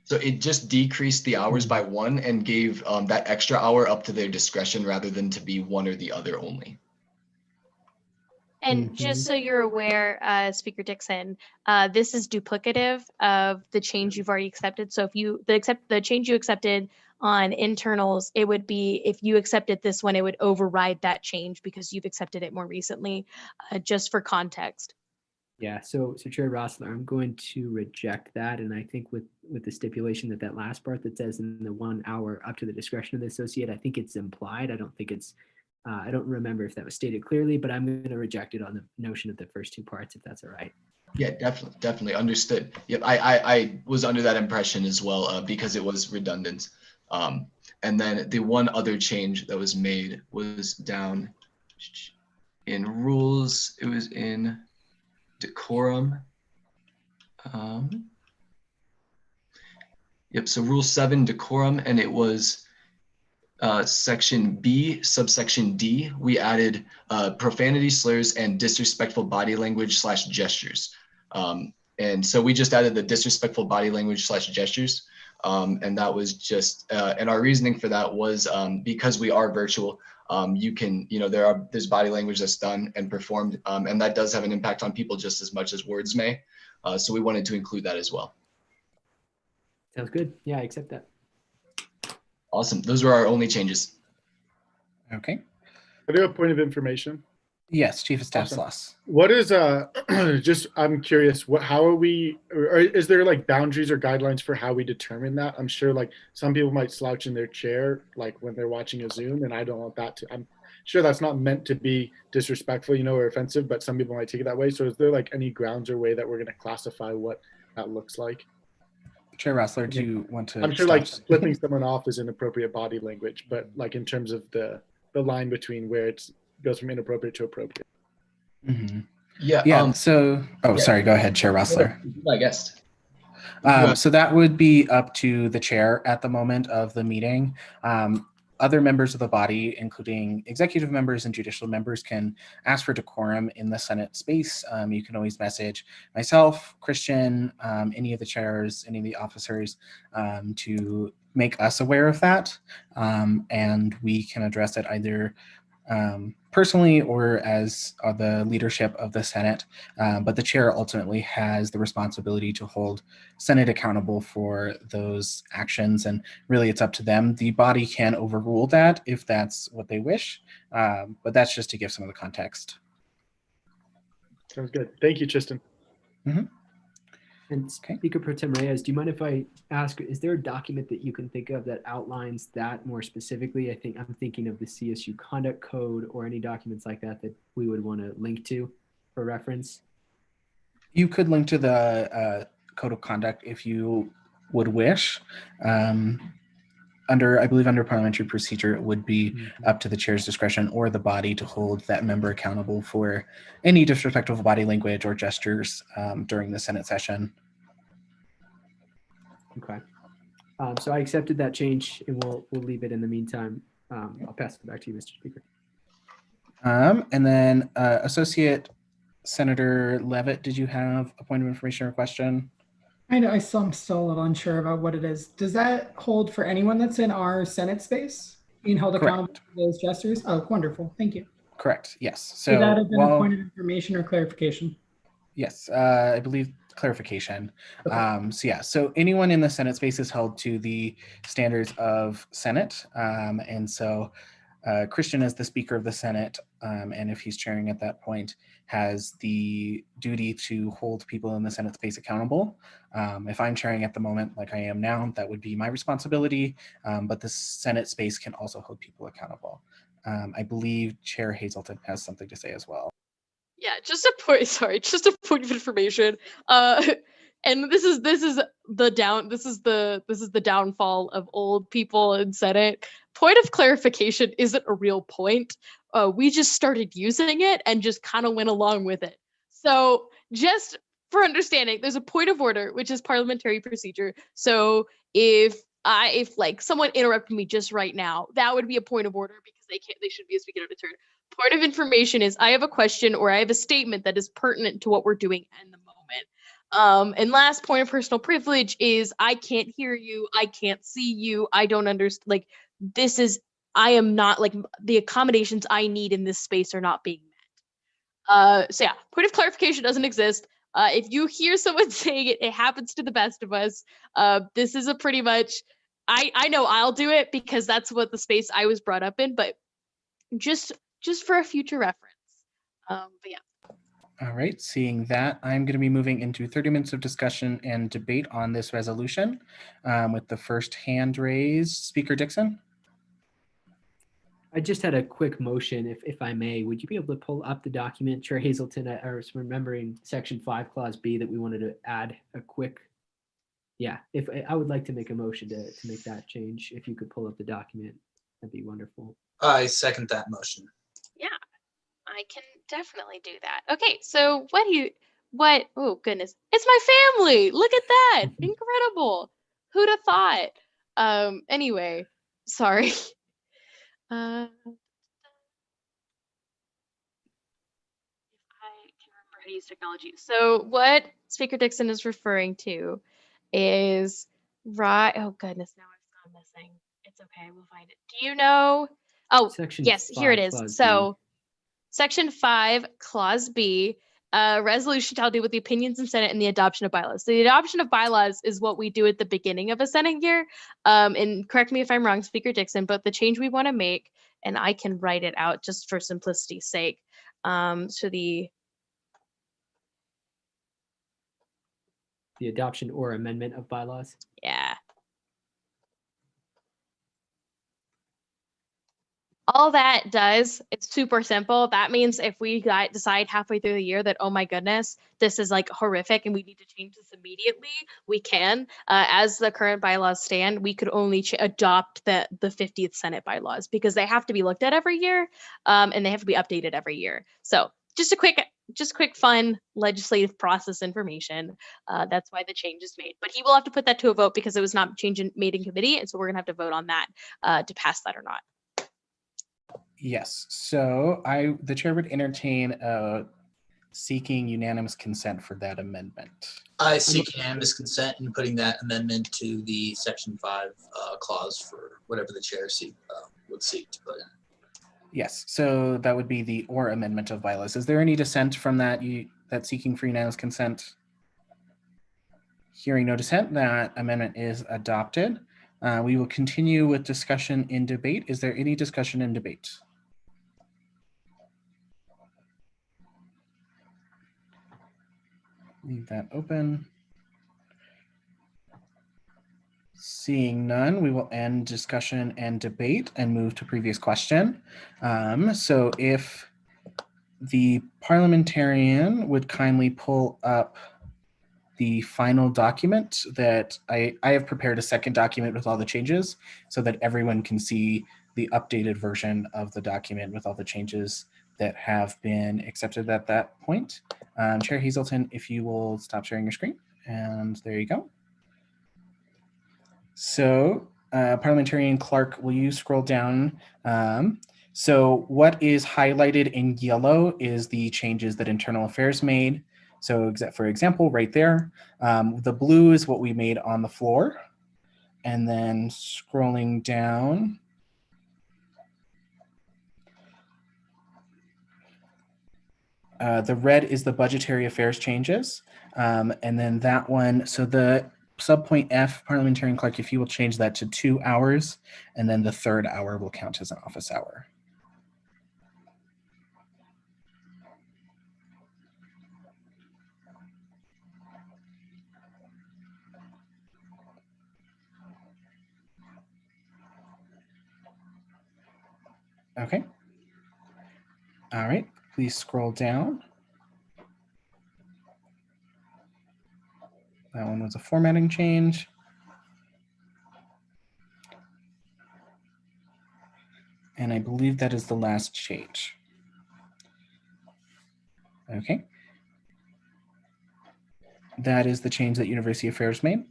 So it just decreased the hours by 1 and gave that extra hour up to their discretion rather than to be one or the other only. And just so you're aware, Speaker Dixon, this is duplicative of the change you've already accepted. So if the change you accepted on internals, it would be, if you accepted this one, it would override that change because you've accepted it more recently, just for context. Yeah, so Chair Rossler, I'm going to reject that, and I think with the stipulation that last part that says in the 1 hour up to the discretion of the associate, I think it's implied. I don't think it's, I don't remember if that was stated clearly, but I'm going to reject it on the notion of the first 2 parts, if that's all right. Yeah, definitely understood. Yep, I was under that impression as well because it was redundant. And then the one other change that was made was down in rules. It was in decorum. Yep, so rule 7, decorum, and it was section B, subsection D. We added profanity, slurs, and disrespectful body language / gestures. And so we just added the disrespectful body language / gestures. And that was just, and our reasoning for that was because we are virtual, you can, there's body language that's done and performed, and that does have an impact on people just as much as words may. So we wanted to include that as well. Sounds good. Yeah, I accept that. Awesome. Those were our only changes. Okay. I do have a point of information. Yes, Chief of Staff Awesome. Sloss. What is just I'm curious, how are we, or is there like boundaries or guidelines for how we determine that? I'm sure like some people might slouch in their chair like when they're watching a Zoom, and I don't want that to, I'm sure that's not meant to be disrespectful, or offensive, but some people might take it that way. So is there like any grounds or way that we're going to classify what that looks like? Chair Rossler, do you want to? I'm sure like flipping someone off is inappropriate body language, but like in terms of the line between where it goes from inappropriate to appropriate. Mm-hmm. Yeah. Yeah. Sorry. Go ahead, Chair Rossler. My guest. So that would be up to the chair at the moment of the meeting. Other members of the body, including executive members and judicial members, can ask for decorum in the Senate space. You can always message myself, Christian, any of the chairs, any of the officers to make us aware of that. And we can address it either personally or as the leadership of the Senate. But the chair ultimately has the responsibility to hold Senate accountable for those actions. And really it's up to them. The body can overrule that if that's what they wish. But that's just to give some of the context. Sounds good. Thank you, Tristan. Mm-hmm. And Speaker Pro Tem Reyes, do you mind if I ask, is there a document that you can think of that outlines that more specifically? I think I'm thinking of the CSU conduct code or any documents like that that we would want to link to for reference. You could link to the code of conduct if you would wish. I believe under parliamentary procedure, it would be up to the chair's discretion or the body to hold that member accountable for any disrespectful body language or gestures during the Senate session. Okay. So I accepted that change, and we'll leave it in the meantime. I'll pass it back to you, Mr. Speaker. And then Associate Senator Levitt, did you have a point of information or question? I'm still a little unsure about what it is. Does that hold for anyone that's in our Senate space being held accountable for those gestures? Oh, wonderful. Thank you. Correct. Yes. So would that have been a point of information or clarification? Yes, I believe clarification. Okay. So anyone in the Senate space is held to the standards of Senate. And so Christian, as the Speaker of the Senate, and if he's chairing at that point, has the duty to hold people in the Senate space accountable. If I'm chairing at the moment, like I am now, that would be my responsibility, but the Senate space can also hold people accountable. I believe Chair Hazelton has something to say as well. Yeah, just a point of information. And this is the downfall of old people in Senate. Point of clarification isn't a real point. We just started using it and just kind of went along with it. So just for understanding, there's a point of order, which is parliamentary procedure. So if like someone interrupted me just right now, that would be a point of order because they should be speaking out of turn. Point of information is I have a question or I have a statement that is pertinent to what we're doing in the moment. And last point of personal privilege is I can't hear you, I can't see you, I don't understand. Like I am not like the accommodations I need in this space are not being met. So yeah, point of clarification doesn't exist. If you hear someone saying it, it happens to the best of us. This is a pretty much, I know I'll do it because that's what the space I was brought up in, but just for a future reference. But yeah. All right, seeing that, I'm going to be moving into 30 minutes of discussion and debate on this resolution with the first hand raised. Speaker Dixon? I just had a quick motion, if I may. Would you be able to pull up the document, Chair Hazelton? I was remembering Section 5, Clause B, that we wanted to add a quick. Yeah, if I would like to make a motion to make that change. If you could pull up the document, that'd be wonderful. I second that motion. Yeah, I can definitely do that. Okay, so oh goodness, it's my family. Look at that. Incredible. Who'd have thought? Anyway, sorry. I can remember how to use technology. So what Speaker Dixon is referring to is oh goodness, now I've gone missing. It's okay, we'll find it. Do you know? Oh, Section yes, here it 5, is. Clause So B. Section 5, Clause B, resolution shall deal with the opinions in Senate and the adoption of bylaws. So the adoption of bylaws is what we do at the beginning of a Senate year. And correct me if I'm wrong, Speaker Dixon, but the change we want to make, and I can write it out just for simplicity's sake. So the adoption or amendment of bylaws. Yeah. All that does, it's super simple. That means if we decide halfway through the year that, oh my goodness, this is like horrific and we need to change this immediately, we can. As the current bylaws stand, we could only adopt the 50th Senate bylaws because they have to be looked at every year and they have to be updated every year. So just quick fun legislative process information. That's why the change is made. But he will have to put that to a vote because it was not made in committee. And so we're going to have to vote on that to pass that or not. Yes. So the chair would entertain seeking unanimous consent for that amendment. I seek unanimous consent in putting that amendment to the Section 5 clause for whatever the chair would seek to put in. Yes. So that would be the or amendment of bylaws. Is there any dissent from that? That seeking for unanimous consent? Hearing no dissent, that amendment is adopted. We will continue with discussion in debate. Is there any discussion in debate? Leave that open. Seeing none, we will end discussion and debate and move to previous question. So if the parliamentarian would kindly pull up the final document that I have prepared a second document with all the changes so that everyone can see the updated version of the document with all the changes that have been accepted at that point. Chair Hazelton, if you will stop sharing your screen, and there you go. So Parliamentarian Clark, will you scroll down? So what is highlighted in yellow is the changes that Internal Affairs made. So for example, right there, the blue is what we made on the floor. And then scrolling down, the red is the budgetary affairs changes. And then that one, so the subpoint F, Parliamentarian Clark, if you will change that to 2 hours, and then the third hour will count as an office hour. Okay. All right, please scroll down. That one was a formatting change. And I believe that is the last change. Okay. That is the change that University Affairs made.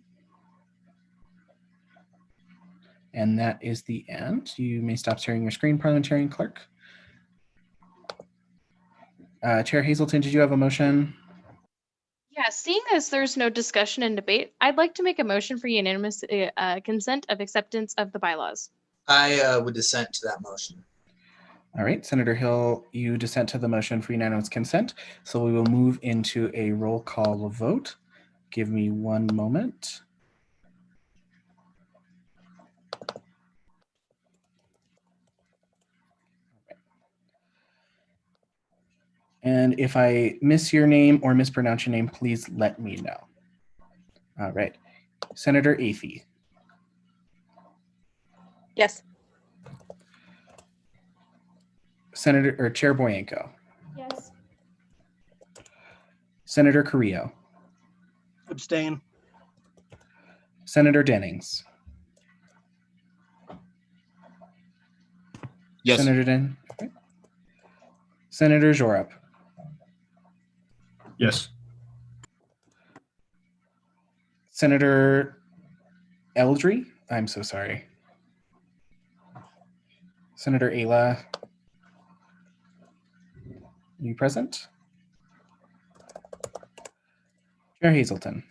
And that is the end. You may stop sharing your screen, Parliamentarian Clerk. Chair Hazelton, did you have a motion? Yeah, seeing as there's no discussion and debate, I'd like to make a motion for unanimous consent of acceptance of the bylaws. I would dissent to that motion. All right, Senator Hill, you dissent to the motion for unanimous consent. So we will move into a roll call vote. Give me one moment. And if I miss your name or mispronounce your name, please let me know. All right. Senator Athey. Yes. Senator or Chair Boyanko. Yes. Senator Carrillo. Abstain. Senator Dennings. Yes. Senator Den. Okay. Senator Jorup. Yes. Senator Eldry. I'm so sorry. Senator Ayla. You present? Chair Hazelton.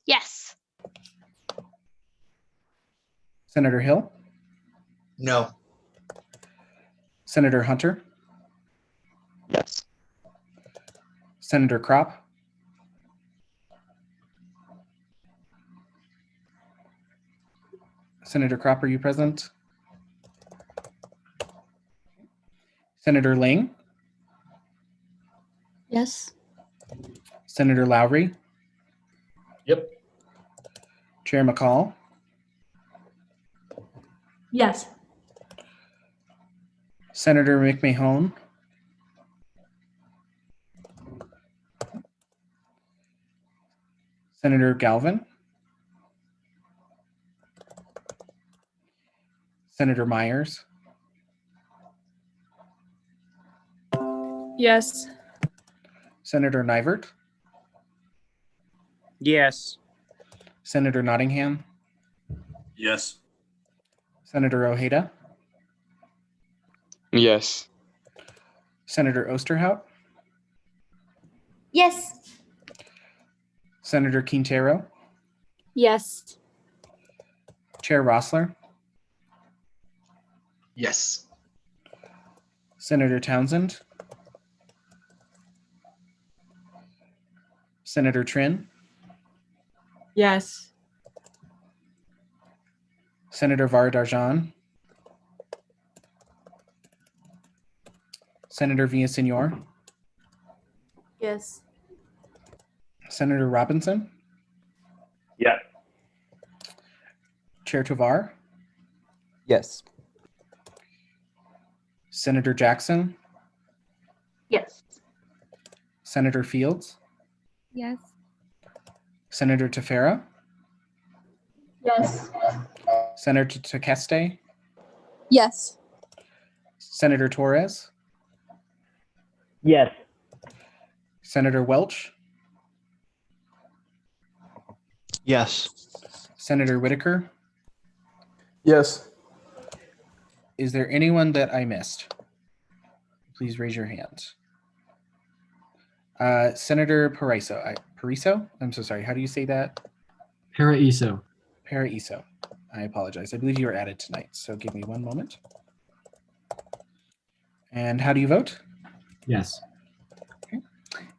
Yes. Senator Hill. No. Senator Hunter. Yes. Senator Kropp. Senator Kropp, are you present? Senator Ling. Yes. Senator Lowry. Yep. Chair McCall. Yes. Senator McMahon. Senator Galvin. Senator Myers. Yes. Senator Nivert. Yes. Senator Nottingham. Yes. Senator Ojeda. Yes. Senator Osterhout. Yes. Senator Quintero. Yes. Chair Rossler. Yes. Senator Townsend. Senator Trin. Yes. Senator Varadarjan. Senator Villasenor. Yes. Senator Robinson. Yes. Chair Tovar. Yes. Senator Jackson. Yes. Senator Fields. Yes. Senator Tefera. Yes. Senator Tequeste. Yes. Senator Torres. Yes. Senator Welch. Yes. Senator Whitaker. Yes. Is there anyone that I missed? Please raise your hand. Senator Paraiso. Paraiso? I'm so sorry. How do you say that? Paraiso. Paraiso. I apologize. I believe you were added tonight, so give me one moment. And how do you vote? Yes. Okay.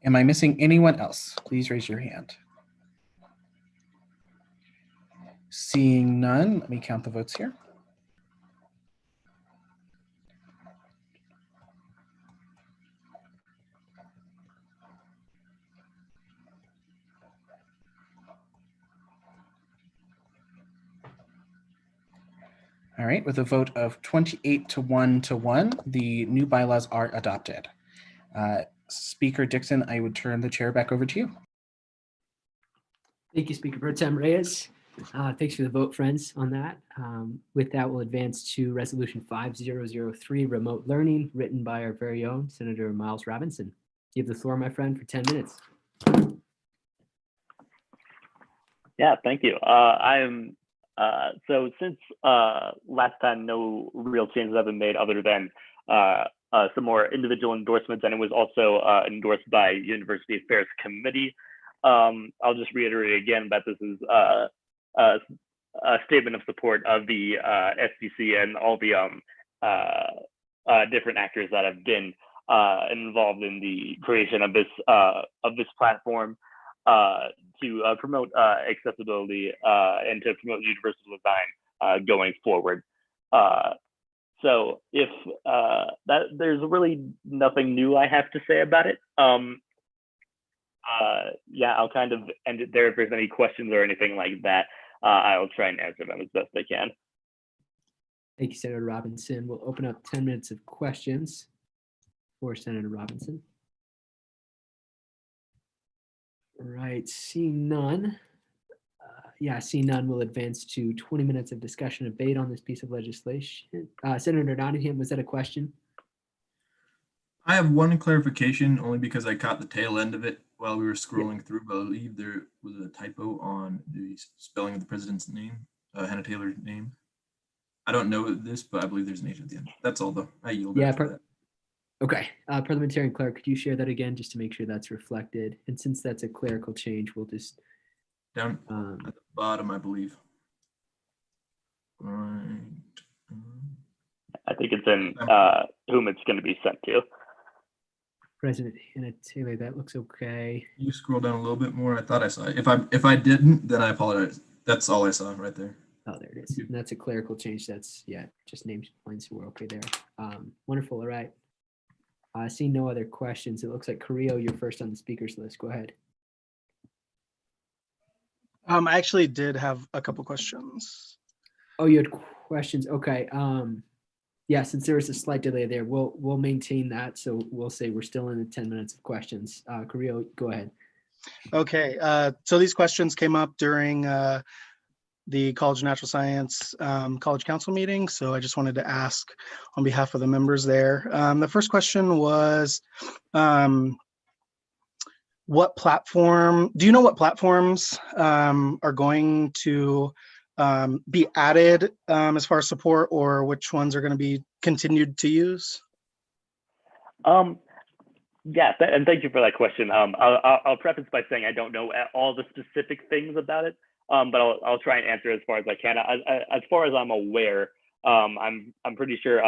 Am I missing anyone else? Please raise your hand. Seeing none, let me count the votes here. All right, with a vote of 28 to 1, the new bylaws are adopted. Speaker Dixon, I would turn the chair back over to you. Thank you, Speaker Pro Tem Reyes. Thanks for the vote, friends, on that. With that, we'll advance to Resolution 5003, Remote Learning, written by our very own Senator Miles Robinson. You have the floor, my friend, for 10 minutes. Yeah, thank you. So since last time, no real changes have been made other than some more individual endorsements, and it was also endorsed by University Affairs Committee. I'll just reiterate again that this is a statement of support of the SDC and all the different actors that have been involved in the creation of this platform to promote accessibility and to promote universal design going forward. So if there's really nothing new I have to say about it. Yeah, I'll kind of end it there. If there's any questions or anything like that, I'll try and answer them as best I can. Thank you, Senator Robinson. We'll open up 10 minutes of questions for Senator Robinson. All right, seeing none. Seeing none, we'll advance to 20 minutes of discussion and debate on this piece of legislation. Senator Nottingham, was that a question? I have one clarification only because I caught the tail end of it while we were scrolling through. I believe there was a typo on the spelling of the president's name, Hannah Taylor's name. I don't know this, but I believe there's an H at the end. That's all though. I yield after that. Okay, Parliamentarian Clerk, could you share that again just to make sure that's reflected? And since that's a clerical change, we'll just down at the bottom, I believe. Right. I think it's in whom it's going to be sent to. President Hannah Taylor, that looks okay. You scroll down a little bit more. I thought I saw it. If I didn't, then I apologize. That's all I saw right there. Oh, there it is. And that's a clerical change. That's just names points. So we're okay there. Wonderful. All right. I see no other questions. It looks like Carrillo, you're first on the speakers list. Go ahead. I actually did have a couple questions. Oh, you had questions. Okay. Yeah, since there was a slight delay there, we'll maintain that. So we'll say we're still in the 10 minutes of questions. Carrillo, go ahead. Okay. So these questions came up during the College of Natural Science College Council meeting. So I just wanted to ask on behalf of the members there. The first question was, what platform, do you know what platforms are going to be added as far as support, or which ones are going to be continued to use? Yeah, and thank you for that question. I'll preface by saying I don't know all the specific things about it, but I'll try and answer as far as I can. As far as I'm aware, I'm pretty sure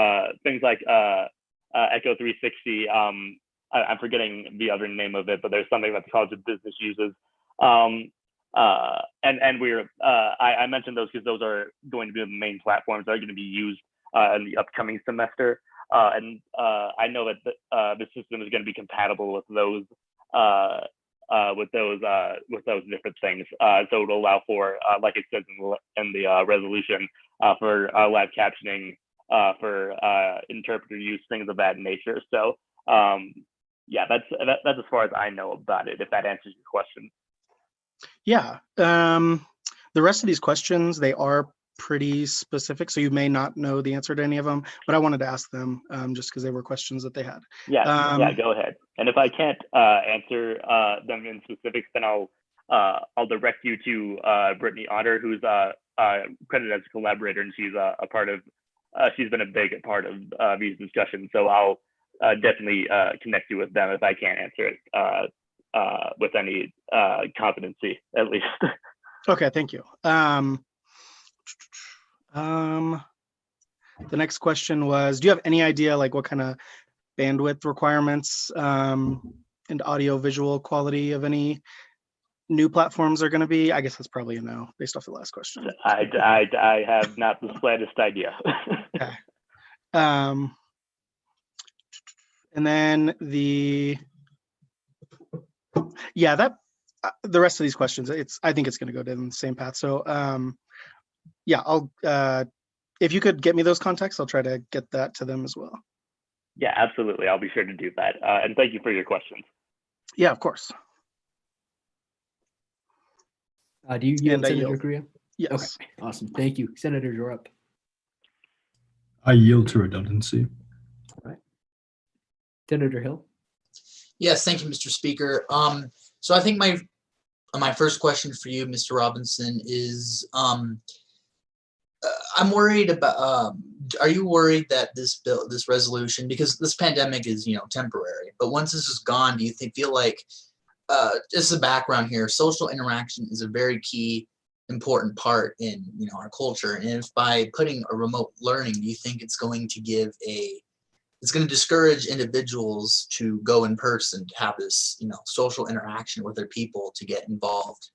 things like Echo 360. I'm forgetting the other name of it, but there's something that the College of Business uses. And I mentioned those because those are going to be the main platforms that are going to be used in the upcoming semester. And I know that the system is going to be compatible with those different things. So it'll allow for, like it says in the resolution, for live captioning, for interpreter use, things of that nature. So yeah, that's as far as I know about it, if that answers your question. Yeah. The rest of these questions, they are pretty specific, so you may not know the answer to any of them, but I wanted to ask them just because they were questions that they had. Yeah, go ahead. And if I can't answer them in specifics, then I'll direct you to Brittany Otter, who's credited as a collaborator, and she's a part of. She's been a big part of these discussions. So I'll definitely connect you with them if I can't answer it with any competency, at least. Okay, thank you. The next question was, do you have any idea like what kind of bandwidth requirements and audio visual quality of any new platforms are going to be? I guess that's probably a no based off the last question. I have not the slightest idea. Okay. And then the rest of these questions, I think it's going to go down the same path. So yeah, I'll if you could get me those contacts, I'll try to get that to them as well. Yeah, absolutely. I'll be sure to do that. And thank you for your questions. Yeah, of course. Do you yield, Senator Correa? Yes. Okay, awesome. Thank you. Senator, you're up. I yield to redundancy. All right. Senator Hill. Yes, thank you, Mr. Speaker. So I think my first question for you, Mr. Robinson, is I'm worried about. Are you worried that this resolution, because this pandemic is temporary, but once this is gone, do you feel like just the background here, social interaction is a very key, important part in our culture, and if by putting a remote learning, do you think it's going to discourage individuals to go in person, to have this social interaction with their people, to get involved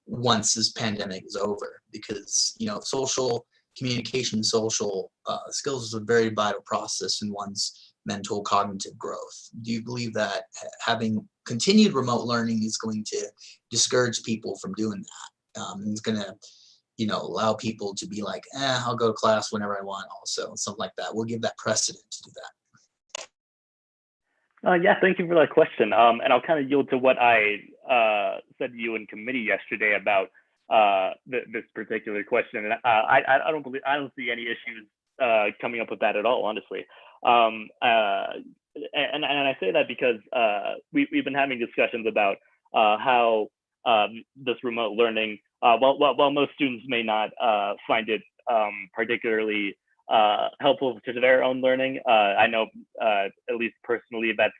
once this pandemic is over? Because social communication, social skills is a very vital process in one's mental cognitive growth. Do you believe that having continued remote learning is going to discourage people from doing that? It's going to allow people to be like, I'll go to class whenever I want, also something like that. We'll give that precedent to do that. Yeah, thank you for that question. And I'll kind of yield to what I said to you in committee yesterday about this particular question. And I don't see any issues coming up with that at all, honestly. And I say that because we've been having discussions about how this remote learning, while most students may not find it particularly helpful to their own learning, I know at least personally that's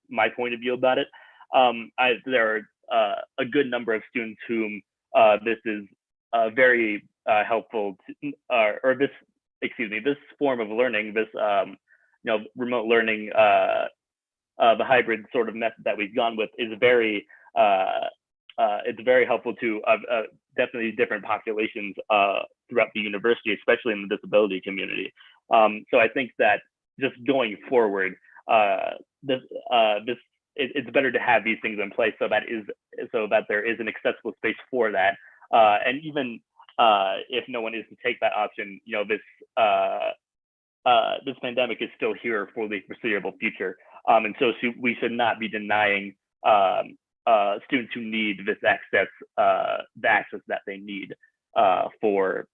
my point of view about it. There are a good number of students whom this is very helpful to, this form of learning, this remote learning, the hybrid sort of method that we've gone with is very it's very helpful to definitely different populations throughout the university, especially in the disability community. So I think that just going forward, it's better to have these things in place so that there is an accessible space for that. And even if no one is to take that option, this pandemic is still here for the foreseeable future. And so we should not be denying students who need this access, the access that they need for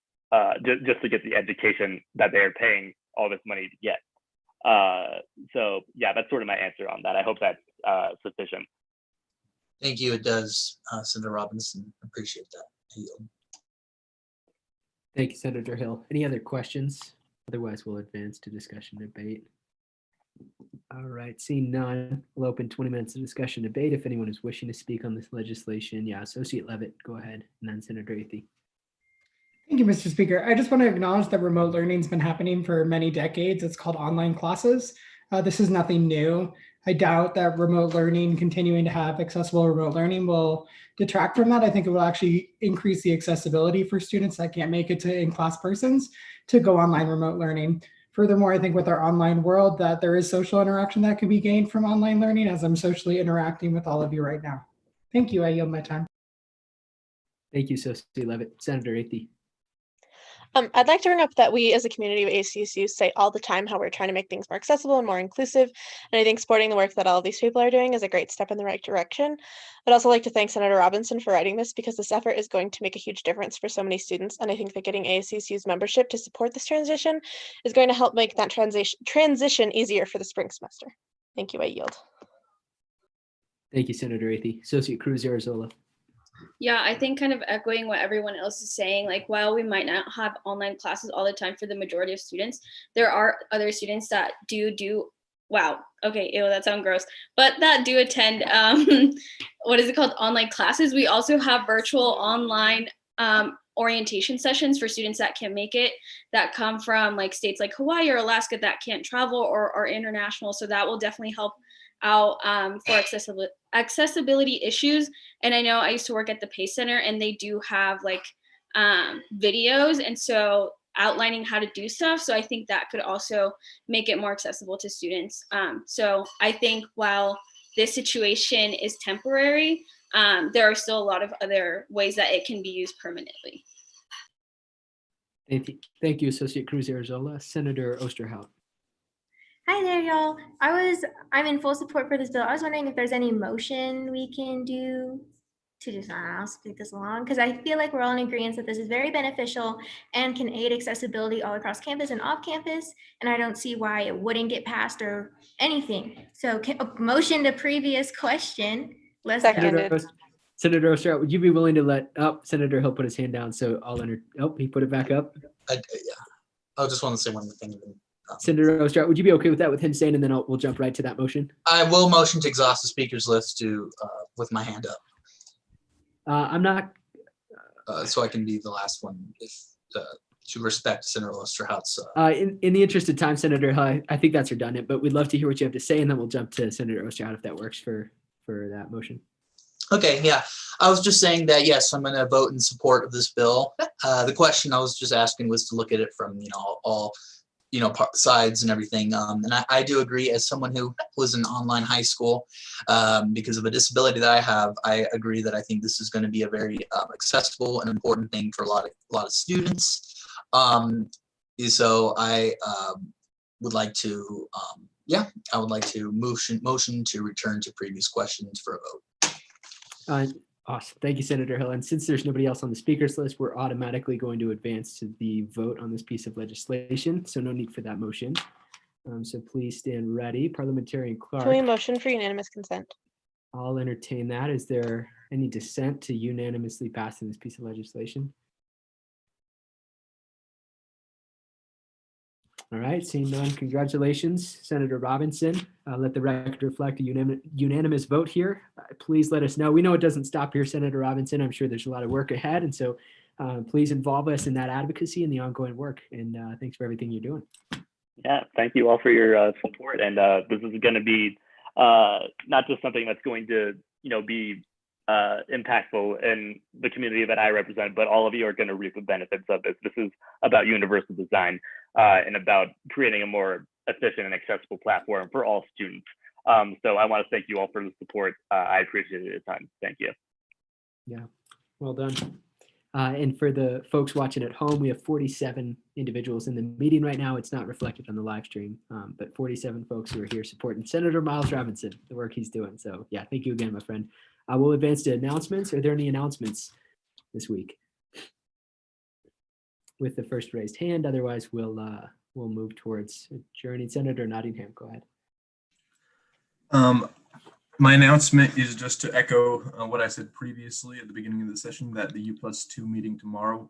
just to get the education that they're paying all this money to get. So yeah, that's sort of my answer on that. I hope that's sufficient. Thank you. It does, Senator Robinson. Appreciate that. I yield. Thank you, Senator Hill. Any other questions? Otherwise, we'll advance to discussion debate. All right, seeing none, we'll open 20 minutes of discussion debate. If anyone is wishing to speak on this legislation, Associate Levitt, go ahead, and then Senator Athey. Thank you, Mr. Speaker. I just want to acknowledge that remote learning has been happening for many decades. It's called online classes. This is nothing new. I doubt that remote learning, continuing to have accessible remote learning, will detract from that. I think it will actually increase the accessibility for students that can't make it to in-class persons to go online remote learning. Furthermore, I think with our online world that there is social interaction that can be gained from online learning, as I'm socially interacting with all of you right now. Thank you. I yield my time. Thank you, Associate Levitt. Senator Athey. I'd like to bring up that we as a community of ASCSU say all the time how we're trying to make things more accessible and more inclusive. And I think supporting the work that all of these people are doing is a great step in the right direction. I'd also like to thank Senator Robinson for writing this, because this effort is going to make a huge difference for so many students. And I think that getting ASCSU's membership to support this transition is going to help make that transition easier for the spring semester. Thank you. I yield. Thank you, Senator Athey. Associate Cruz Arizola. Yeah, I think kind of echoing what everyone else is saying, like while we might not have online classes all the time for the majority of students, there are other students that wow, okay, ew, that sounds gross, but that do attend, what is it called, online classes. We also have virtual online orientation sessions for students that can't make it, that come from like states like Hawaii or Alaska that can't travel or are international. So that will definitely help out for accessibility issues. And I know I used to work at the PACE Center, and they do have like videos, and so outlining how to do stuff. So I think that could also make it more accessible to students. So I think while this situation is temporary, there are still a lot of other ways that it can be used permanently. Thank you, Associate Cruz Arizola. Senator Osterhout. Hi there, y'all. I'm in full support for this bill. I was wondering if there's any motion we can do to just, speed this along, because I feel like we're all in agreement that this is very beneficial and can aid accessibility all across campus and off campus, and I don't see why it wouldn't get passed or anything. So motion to previous question, Let's Seconded. go. Senator Ostrowski, would you be willing to let up? Senator Hill put his hand down, so I'll enter. Oh, he put it back up. Yeah, I just want to say one thing. Senator Ostrowski, would you be okay with that with him saying, and then we'll jump right to that motion? I will motion to exhaust the speakers list with my hand up. I'm not. So I can be the last one if to respect Senator Osterhout's. In the interest of time, Senator Hill, I think that's redundant, but we'd love to hear what you have to say, and then we'll jump to Senator Osterhout if that works for that motion. Okay, yeah. I was just saying that, yes, I'm going to vote in support of this bill. The question I was just asking was to look at it from, all sides and everything. And I do agree, as someone who was in online high school, because of a disability that I have, I agree that I think this is going to be a very accessible and important thing for a lot of students. So I would like to, I would like to motion to return to previous questions for a vote. Awesome. Thank you, Senator Hill. And since there's nobody else on the speakers list, we're automatically going to advance to the vote on this piece of legislation. So no need for that motion. So please stand ready. Parliamentarian Clark. Can we motion for unanimous consent? I'll entertain that. Is there any dissent to unanimously passing this piece of legislation? All right, seeing none, congratulations, Senator Robinson. Let the record reflect a unanimous vote here. Please let us know. We know it doesn't stop here, Senator Robinson. I'm sure there's a lot of work ahead. And so please involve us in that advocacy and the ongoing work. And thanks for everything you're doing. Yeah, thank you all for your support. And this is going to be not just something that's going to, be impactful in the community that I represent, but all of you are going to reap the benefits of this. This is about universal design and about creating a more efficient and accessible platform for all students. So I want to thank you all for the support. I appreciate it a ton. Thank you. Yeah, well done. And for the folks watching at home, we have 47 individuals in the meeting right now. It's not reflected on the live stream, but 47 folks who are here supporting Senator Miles Robinson, the work he's doing. So yeah, thank you again, my friend. We'll advance to announcements. Are there any announcements this week? With the first raised hand, otherwise we'll move towards adjourning. Senator Nottingham, go ahead. My announcement is just to echo what I said previously at the beginning of the session, that the U+2 meeting tomorrow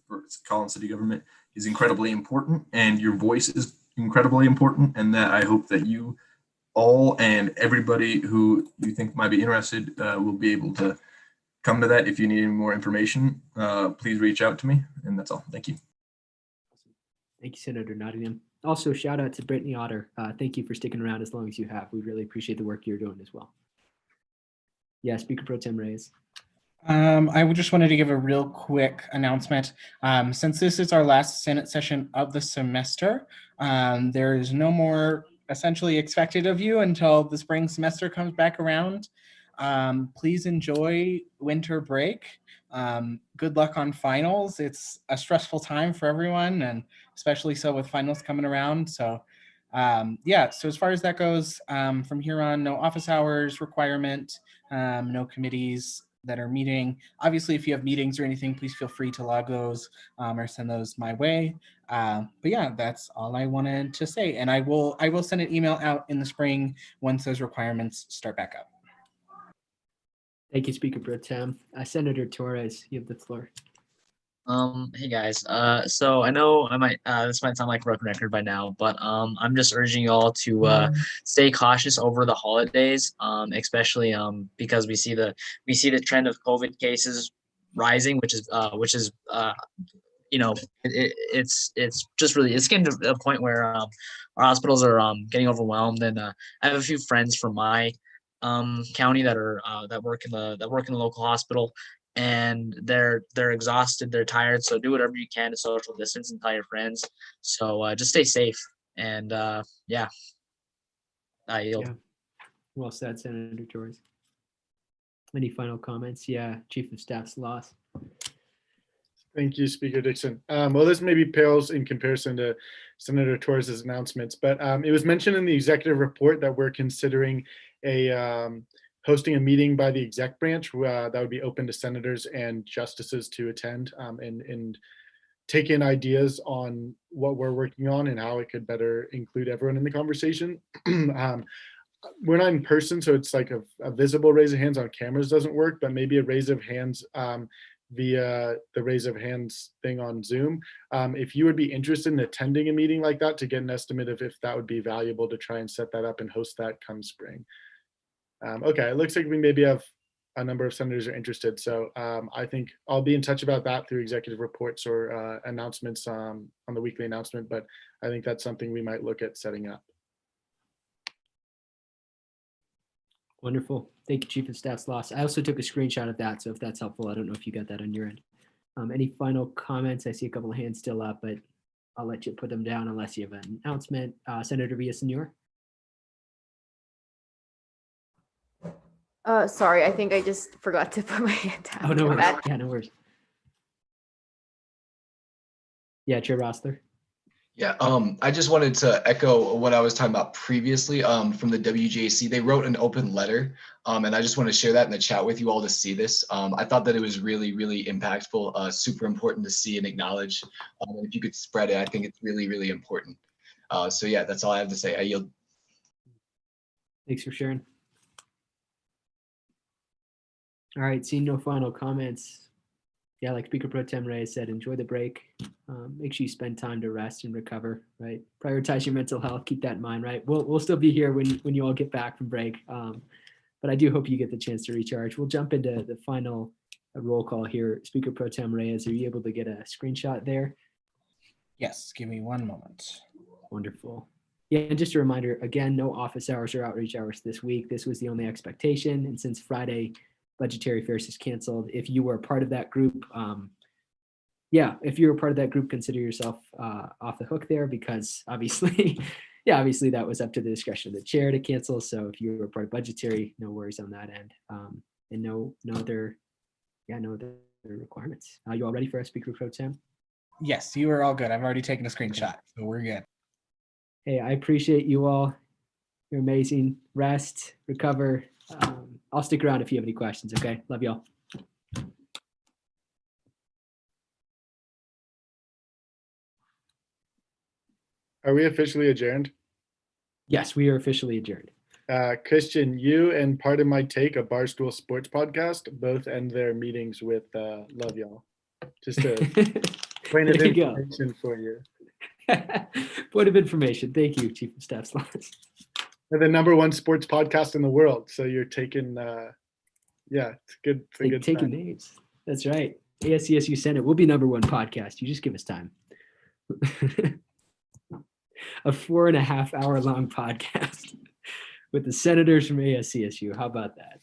for Collins City Government is incredibly important, and your voice is incredibly important, and that I hope that you all and everybody who you think might be interested will be able to come to that. If you need any more information, please reach out to me, and that's all. Thank you. Thank you, Senator Nottingham. Also, shout out to Brittany Otter. Thank you for sticking around as long as you have. We really appreciate the work you're doing as well. Yeah, Speaker Pro Tem Reyes. I just wanted to give a real quick announcement. Since this is our last Senate session of the semester, there is no more essentially expected of you until the spring semester comes back around. Please enjoy winter break. Good luck on finals. It's a stressful time for everyone, and especially so with finals coming around. So yeah, so as far as that goes, from here on, no office hours requirement, no committees that are meeting. Obviously, if you have meetings or anything, please feel free to log those or send those my way. But yeah, that's all I wanted to say. And I will send an email out in the spring once those requirements start back up. Thank you, Speaker Pro Tem. Senator Torres, you have the floor. Hey guys, so I know I might this might sound like a broken record by now, but I'm just urging you all to stay cautious over the holidays, especially because we see the trend of COVID cases rising, which is it's just really, it's getting to a point where our hospitals are getting overwhelmed, and I have a few friends from my county that work in the local hospital, and they're exhausted, they're tired. So do whatever you can to social distance and tell your friends. So just stay safe, and yeah, I yield. Yeah. Well said, Senator Torres. Any final comments? Yeah, Chief of Staff's loss. Thank you, Speaker Dixon. Well, this maybe pales in comparison to Senator Torres's announcements, but it was mentioned in the executive report that we're considering hosting a meeting by the exec branch that would be open to senators and justices to attend and take in ideas on what we're working on and how it could better include everyone in the conversation. we're not in person, so it's like a visible raise of hands on cameras doesn't work, but maybe a raise of hands via the raise of hands thing on Zoom. If you would be interested in attending a meeting like that to get an estimate of if that would be valuable to try and set that up and host that come spring. Okay, it looks like we maybe have a number of senators are interested. So I think I'll be in touch about that through executive reports or announcements on the weekly announcement, but I think that's something we might look at setting up. Wonderful. Thank you, Chief of Staff Sloss. I also took a screenshot of that, so if that's helpful, I don't know if you got that on your end. Any final comments? I see a couple of hands still up, but I'll let you put them down unless you have an announcement. Senator Villasenor. Sorry, I think I just forgot to put my hand down. Oh, no My worries. bad. Yeah, no worries. Yeah, Chair Rossler. Yeah, I just wanted to echo what I was talking about previously from the WJC. They wrote an open letter, and I just want to share that in the chat with you all to see this. I thought that it was really, really impactful, super important to see and acknowledge. And if you could spread it, I think it's really, really important. So yeah, that's all I have to say. I yield. Thanks for sharing. All right, seeing no final comments. Yeah, like Speaker Pro Tem Reyes said, enjoy the break. Make sure you spend time to rest and recover, right? Prioritize your mental health. Keep that in mind, right? We'll still be here when you all get back from break. But I do hope you get the chance to recharge. We'll jump into the final roll call here. Speaker Pro Tem Reyes, are you able to get a screenshot there? Yes, give me one moment. Wonderful. Yeah, and just a reminder, again, no office hours or outreach hours this week. This was the only expectation. And since Friday, budgetary affairs is canceled, if you were a part of that group, if you're a part of that group, consider yourself off the hook there, because obviously, obviously that was up to the discretion of the chair to cancel. So if you were a part of budgetary, no worries on that end, and no other requirements. You all ready for us, Speaker Pro Tem? Yes, you are all good. I've already taken a screenshot, so we're good. Hey, I appreciate you all. You're amazing. Rest, recover. I'll stick around if you have any questions. Okay, love y'all. Are we officially adjourned? Yes, we are officially adjourned. Christian, you and Part of My Take, a Barstool Sports podcast, both end their meetings with love y'all. Just a point of information for you. Point of information. Thank you, Chief of Staff Sloss. They're the #1 sports podcast in the world. So you're taking, it's good. It's a good taking names. That's right. ASCSU Senate will be #1 podcast. You just give us time. A 4.5 hour long podcast with the senators from ASCSU. How about that?